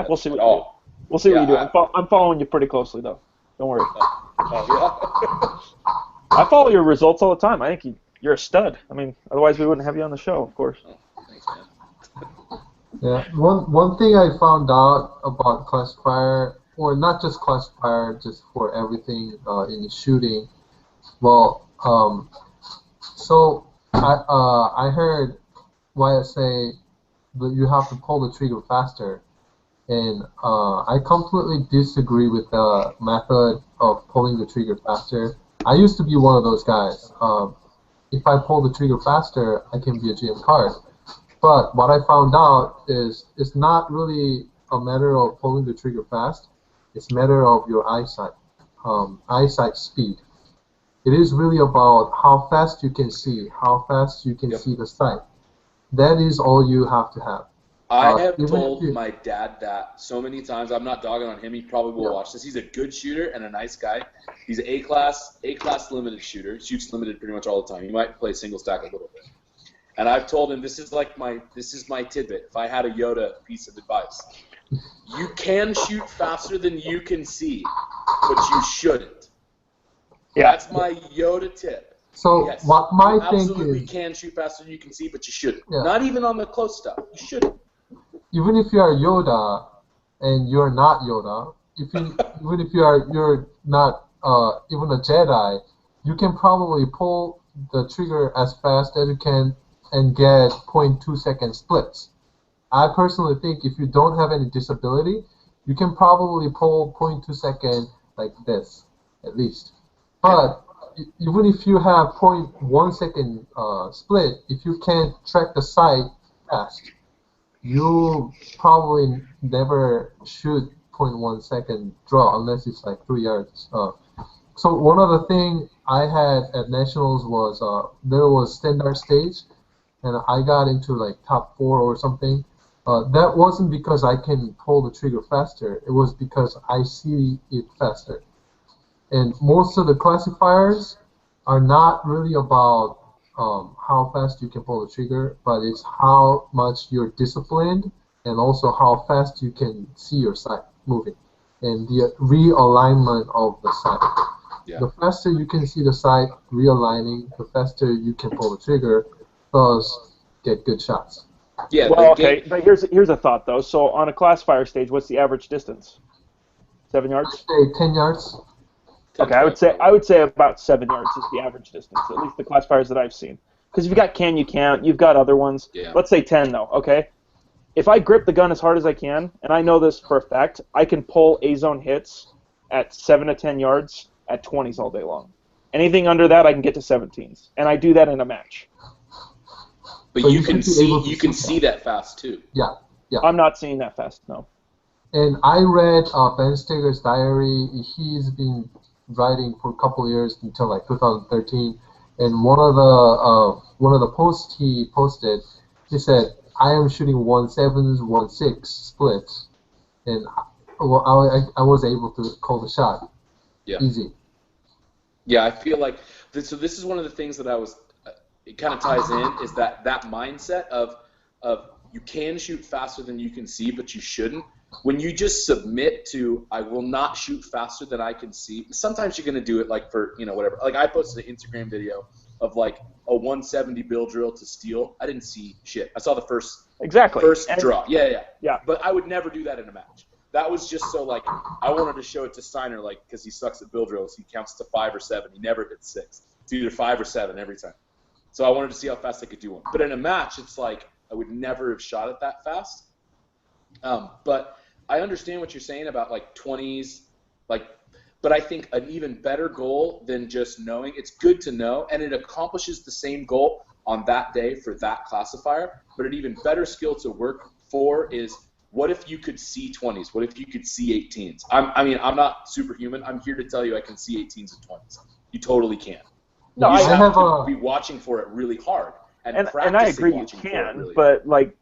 We'll see what you do. We'll see what you do. I'm following you pretty closely, though. Don't worry. Yeah. I follow your results all the time. I think you're a stud. I mean, otherwise we wouldn't have you on the show, of course. Oh, thanks, man. Yeah. One thing I found out about classifier, or not just classifier, just for everything in the shooting. Well, so I heard YSA that you have to pull the trigger faster. And I completely disagree with the method of pulling the trigger faster. I used to be one of those guys. If I pull the trigger faster, I can be a GM card. But what I found out is it's not really a matter of pulling the trigger fast. It's a matter of your eyesight speed. It is really about how fast you can see, how fast you can see the sight. That is all you have to have. I have told my dad that so many times. I'm not dogging on him. He probably will watch this. He's a good shooter and a nice guy. He's an A-class limited shooter. Shoots limited pretty much all the time. He might play single stack a little bit. And I've told him this is my tidbit. If I had a Yoda piece of advice, you can shoot faster than you can see, but you shouldn't. Yeah. That's my Yoda tip. So yes, what my you thing absolutely is, can shoot faster than you can see, but you shouldn't. Yeah. Not even on the close stuff. You shouldn't. Even if you are Yoda and you're not Yoda, even if you're not even a Jedi, you can probably pull the trigger as fast as you can and get 0.2 second splits. I personally think if you don't have any disability, you can probably pull 0.2 second like this, at least. But even if you have 0.1 second split, if you can't track the sight fast, you probably never shoot 0.1 second draw unless it's like 3 yards. So one of the things I had at Nationals was there was standard stage, and I got into like top 4 or something. That wasn't because I can pull the trigger faster. It was because I see it faster. And most of the classifiers are not really about how fast you can pull the trigger, but it's how much you're disciplined and also how fast you can see your sight moving and the realignment of the sight. Yeah. The faster you can see the sight realigning, the faster you can pull the trigger, thus get good shots. Yeah. Well, okay, but here's a thought though. So on a classifier stage, what's the average distance? 7 yards? I'd say 10 yards. Okay, I would say about 7 yards is the average distance, at least the classifiers that I've seen. Because if you got can, you can't. You've got other ones. Yeah. Let's say 10 though. Okay. If I grip the gun as hard as I can, and I know this for a fact, I can pull A-zone hits at 7 to 10 yards at 20s all day long. Anything under that, I can get to 17s, and I do that in a match. But So you you can should be able see to you can see see that fast too. Yeah. I'm not seeing that fast, no. And I read Ben Steger's diary. He's been writing for a couple of years until like 2013. And one of the posts he posted, he said, "I am shooting 1.7s, 1.6 splits, and I was able to call the shot easy." Yeah, I feel like so. This is one of the things that I was. It kind of ties in is that mindset of you can shoot faster than you can see, but you shouldn't. When you just submit to I will not shoot faster than I can see. Sometimes you're gonna do it like for whatever. Like I posted an Instagram video of like a 170 bill drill to steel. I didn't see shit. I saw the first draw. Yeah. But I would never do that in a match. That was just so like I wanted to show it to Steiner like because he sucks at bill drills. He counts to 5 or 7. He never hits 6. It's either 5 or 7 every time. So I wanted to see how fast I could do one. But in a match, it's like I would never have shot it that fast. But I understand what you're saying about like 20s, but I think an even better goal than just knowing, it's good to know, and it accomplishes the same goal on that day for that classifier, but an even better skill to work for is what if you could see 20s? What if you could see 18s? I'm not superhuman. I'm here to tell you I can see 18s and 20s. You totally can. No, you I have to be watching for it really hard and I agree you can, really but like,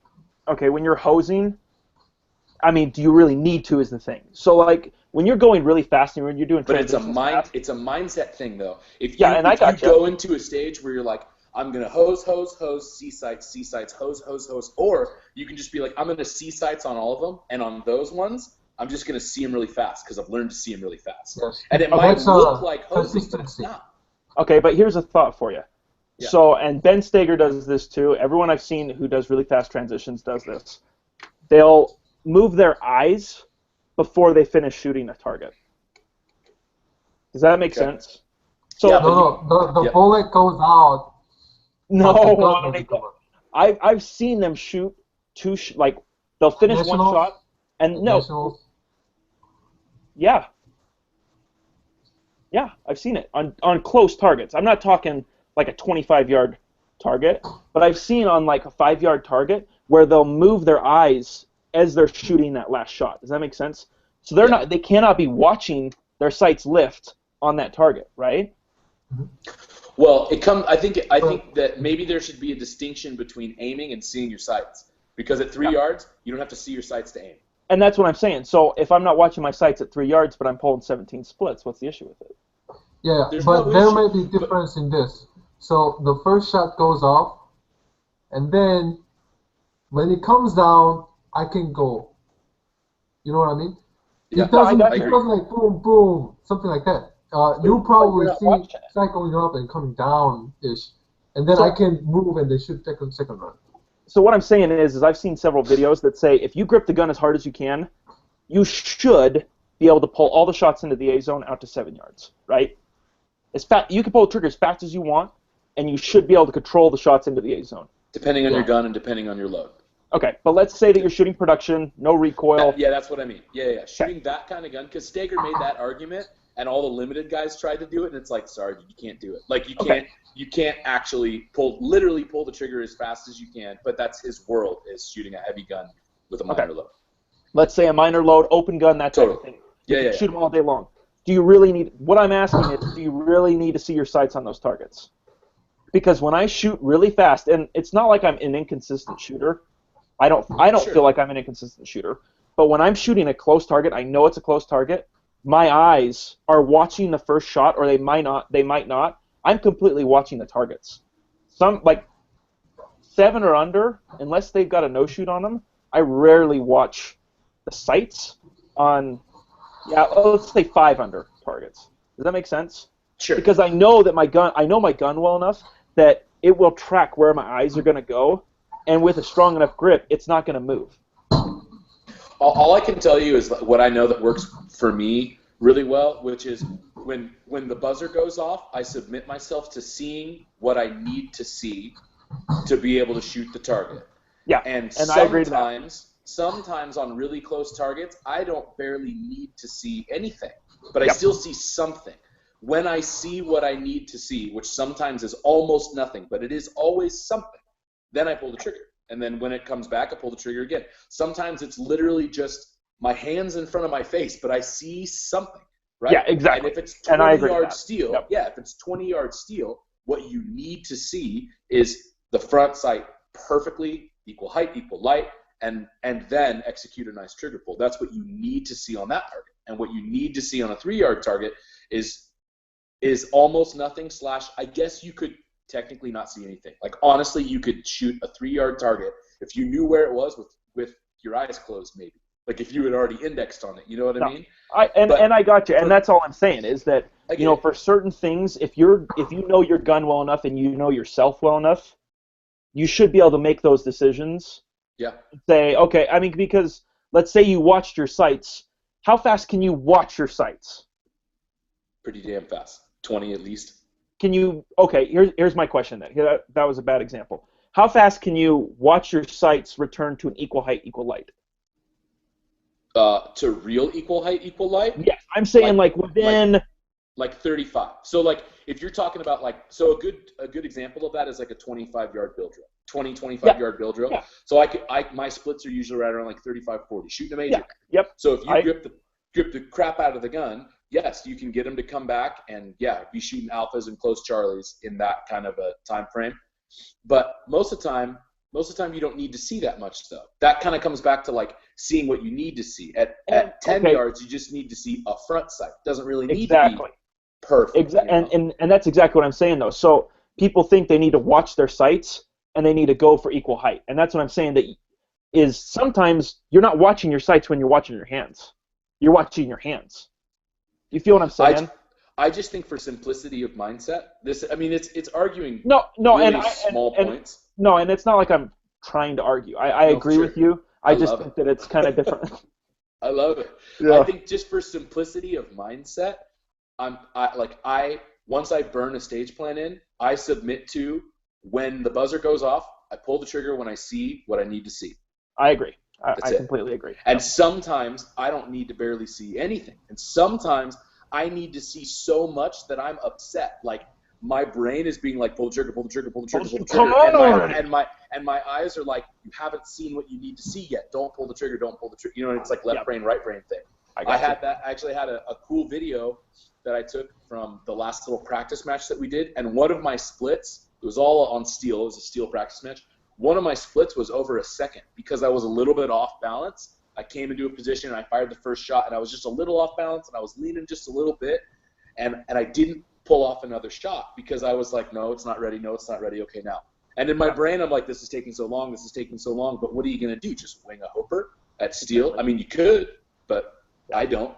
okay, when you're hosing, I mean, do you really need to is the thing. So like when you're going really fast and when you're doing it's a mindset thing though. If you go into a stage where you're like, I'm gonna hose, see sights, hose, or you can just be like, I'm gonna see sights on all of them, and on those ones, I'm just gonna see them really fast because I've learned to see them really fast. Yes. And it might look like hosing, but it's not. Okay, but here's a thought for you. Yeah. So, and Ben Steger does this too. Everyone I've seen who does really fast transitions does this. They'll move their eyes before they finish shooting a target. Does that make sense? So the bullet goes out. No, I've seen them shoot like they'll finish one shot and Yeah, I've seen it on close targets. I'm not talking like a 25-yard target, but I've seen on like a 5-yard target where they'll move their eyes as they're shooting that last shot. Does that make sense? So they cannot be watching their sights lift on that target, right? Well, I think that maybe there should be a distinction between aiming and seeing your sights, because at 3 yards you don't have to see your sights to aim. And that's what I'm saying. So if I'm not watching my sights at 3 yards, but I'm pulling 17 splits, what's the issue with it? Yeah, there may be difference in this. So the first shot goes off, and then when it comes down, I can go. You know what I mean? Yeah, it doesn't like boom, boom, something like that. You'll probably see sight going up and coming down-ish, and then I can move and they shoot second run. So what I'm saying is I've seen several videos that say if you grip the gun as hard as you can, you should be able to pull all the shots into the A zone out to 7 yards, right? You can pull the trigger as fast as you want, and you should be able to control the shots into the A zone. Depending on your gun and depending on your load. Okay, but let's say that you're shooting production, no recoil. That's what I mean. Yeah. Shooting that kind of gun, because Steger made that argument, and all the limited guys tried to do it, and it's like, sorry, you can't do it. Like you can't actually literally pull the trigger as fast as you can, but that's his world, is shooting a heavy gun with a minor load. Let's say a minor load, open gun, that type of thing. You can shoot them all day long. Do you really need? What I'm asking is, do you really need to see your sights on those targets? Because when I shoot really fast, and it's not like I'm an inconsistent shooter. I don't feel like I'm an inconsistent shooter. But when I'm shooting a close target, I know it's a close target. My eyes are watching the first shot, or they might not. I'm completely watching the targets. Some, like 7 or under, unless they've got a no-shoot on them, I rarely watch the sights on, let's say 5 under targets. Does that make sense? Sure. Because I know my gun well enough that it will track where my eyes are going to go, and with a strong enough grip, it's not going to move. All I can tell you is what I know that works for me really well, which is when the buzzer goes off, I submit myself to seeing what I need to see to be able to shoot the target. Yeah, And I agree to that. sometimes on really close targets, I don't barely need to see anything, but I still see something. When I see what I need to see, which sometimes is almost nothing, but it is always something, then I pull the trigger. And then when it comes back, I pull the trigger again. Sometimes it's literally just my hands in front of my face, but I see something, right? Yeah, exactly. And if it's And I agree 20-yard steel, if it's 20-yard steel, what you need to see is the front sight perfectly, equal height, equal light, and then execute a nice trigger pull. That's what you need to see on that target. And what you need to see on a 3-yard target is almost nothing / I guess you could technically not see anything. Like, honestly, you could shoot a 3-yard target if you knew where it was with your eyes closed, maybe. Like, if you had already indexed on it, you know what I mean? And I got you, and that's all I'm saying is that, for certain things, if you know your gun well enough and you know yourself well enough, you should be able to make those decisions. Yeah. Say, okay, I mean, because let's say you watched your sights. How fast can you watch your sights? Pretty damn fast. 20 at least. Can you? Okay, here's my question then. That was a bad example. How fast can you watch your sights return to an equal height, equal light? To real equal height, equal light? Yes, I'm saying like within. Like 35. So like if you're talking about so a good example of that is like a 25-yard bill drill. 25-yard bill drill. Yeah. So my splits are usually right around like 35, 40. Shooting a major. Yeah. Yep. So if you grip the crap out of the gun, yes, you can get them to come back and be shooting alphas and close charlies in that kind of a time frame. But most of the time you don't need to see that much stuff. That kind of comes back to like seeing what you need to see. At 10 yards, you just need to see a front sight. It doesn't really need to be perfect. And that's exactly what I'm saying, though. So people think they need to watch their sights and they need to go for equal height. And that's what I'm saying, that is sometimes you're not watching your sights when you're watching your hands. You're watching your hands. You feel what I'm saying? I just think for simplicity of mindset, it's arguing small points. No, and it's not like I'm trying to argue. I agree with you. I just think that it's kind of different. I love it. Yeah. I think just for simplicity of mindset, once I burn a stage plan in, I submit to when the buzzer goes off, I pull the trigger when I see what I need to see. I agree. I completely agree. And sometimes I don't need to barely see anything. And sometimes I need to see so much that I'm upset. Like my brain is being like, pull the trigger, pull the trigger, pull the trigger, pull the trigger. Come on already. And my eyes are like, you haven't seen what you need to see yet. Don't pull the trigger, don't pull the trigger. You know, it's like left brain, right brain thing. I actually had a cool video that I took from the last little practice match that we did. And one of my splits, it was all on steel. It was a steel practice match. One of my splits was over a second because I was a little bit off balance. I came into a position and I fired the first shot and I was just a little off balance and I was leaning just a little bit and I didn't pull off another shot because I was like, no, it's not ready. No, it's not ready. Okay, now. And in my brain, I'm like, this is taking so long. This is taking so long. But what are you going to do? Just wing a hopper at steel? I mean, you could, but I don't.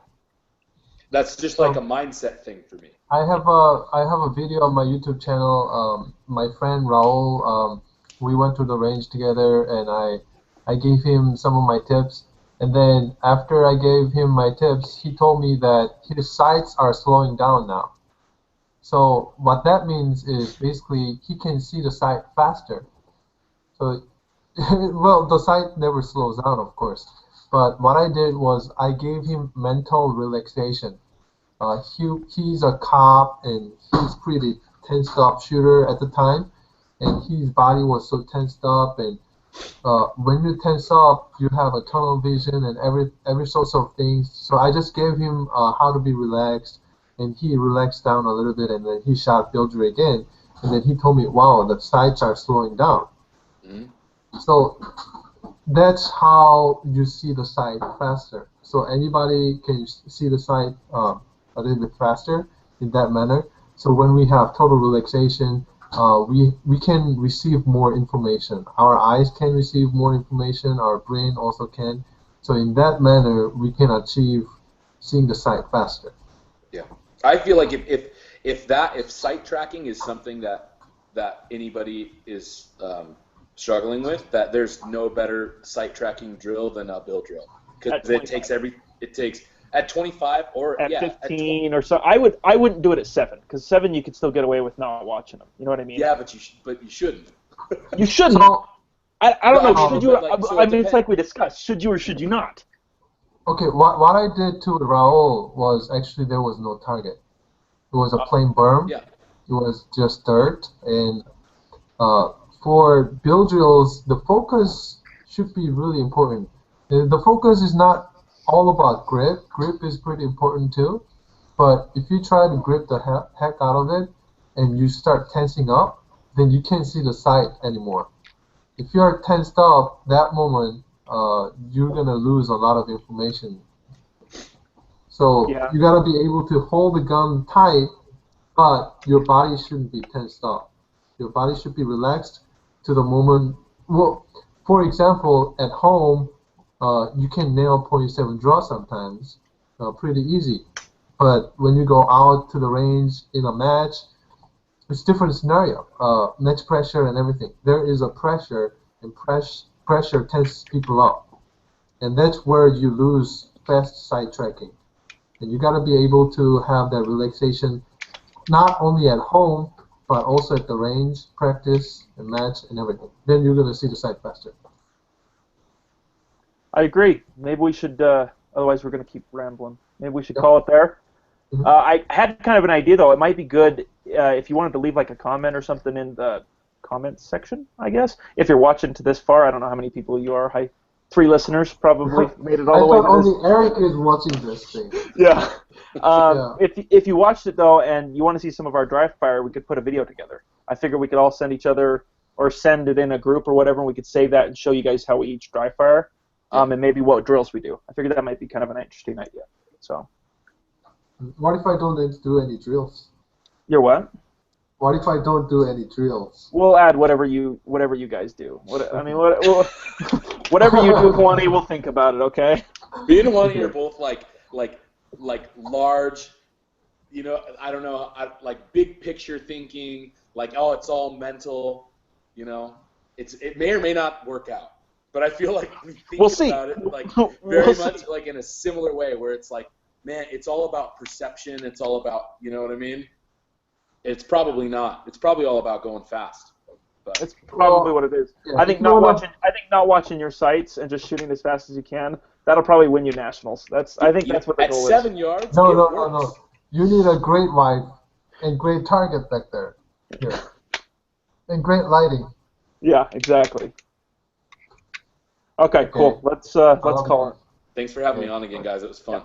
That's just like a mindset thing for me. I have a video on my YouTube channel. My friend Raul, we went to the range together, and I gave him some of my tips. And then after I gave him my tips, he told me that his sights are slowing down now. So what that means is basically he can see the sight faster. So, well, the sight never slows down, of course. But what I did was I gave him mental relaxation. He's a cop and he's pretty tensed up shooter at the time, and his body was so tensed up. And when you tense up, you have a tunnel vision and every sorts of things. So I just gave him how to be relaxed, and he relaxed down a little bit, and then he shot Bilger again, and then he told me, "Wow, the sights are slowing down." Mm-hmm. So that's how you see the sight faster. So anybody can see the sight a little bit faster in that manner. So when we have total relaxation, we can receive more information. Our eyes can receive more information. Our brain also can. So in that manner, we can achieve seeing the sight faster. Yeah, I feel like if sight tracking is something that anybody is struggling with, that there's no better sight tracking drill than a bill drill because it takes at 25 or at yeah, 15 or so. I wouldn't do it at 7 because 7 you could still get away with not watching them. You know what I mean? Yeah, but you shouldn't. You shouldn't. So, I don't know. No, Should you? but, like, so I it mean, it's depends. like we discussed. Should you or should you not? okay, what I did to Raul was actually there was no target. It was a plain berm. Yeah. It was just dirt. And for build drills, the focus should be really important. The focus is not all about grip. Grip is pretty important too. But if you try to grip the heck out of it and you start tensing up, then you can't see the sight anymore. If you're tensed up, that moment, you're going to lose a lot of information. So Yeah. you got to be able to hold the gun tight, but your body shouldn't be tensed up. Your body should be relaxed to the moment. Well, for example, at home, you can nail .7 draw sometimes, pretty easy. But when you go out to the range in a match, it's a different scenario. Match pressure and everything. There is a pressure, and pressure tenses people up. And that's where you lose fast sight tracking. And you got to be able to have that relaxation not only at home, but also at the range, practice, and match, and everything. Then you're going to see the sight faster. I agree. Maybe we should. Otherwise, we're going to keep rambling. Maybe we should call it there. Mhm. I had kind of an idea though. It might be good if you wanted to leave like a comment or something in the comments section. I guess if you're watching to this far, I don't know how many people you are. Hi, 3 listeners probably made it all I the way thought to this. only Eric is watching this thing. Yeah. Yeah. If you watched it though and you want to see some of our dry fire, we could put a video together. I figure we could all send each other or send it in a group or whatever, and we could save that and show you guys how we each dry fire, and maybe what drills we do. I figured that might be kind of an interesting idea. So. What if I don't do any drills? You're what? What if I don't do any drills? We'll add whatever you guys do. Whatever you do, Juani, we'll think about it. Okay. Me and Juani are both like large, you know, I don't know, like big picture thinking, like, oh, it's all mental, you know. It may or may not work out, but I feel like we think We'll see. about it like very We'll much see. like in a similar way, where it's like, man, it's all about perception. It's all about, you know what I mean? It's probably not. It's probably all about going fast. But That's probably what it is. Yeah, I think not watching your sights and just shooting as fast as you can. That'll probably win you nationals. I think that's what the at goal 7 is. yards. No. You need a great wife and great target back there. Here. And great lighting. Yeah, exactly. Okay, cool. Let's call it. Thanks for having me on again, guys. It was fun.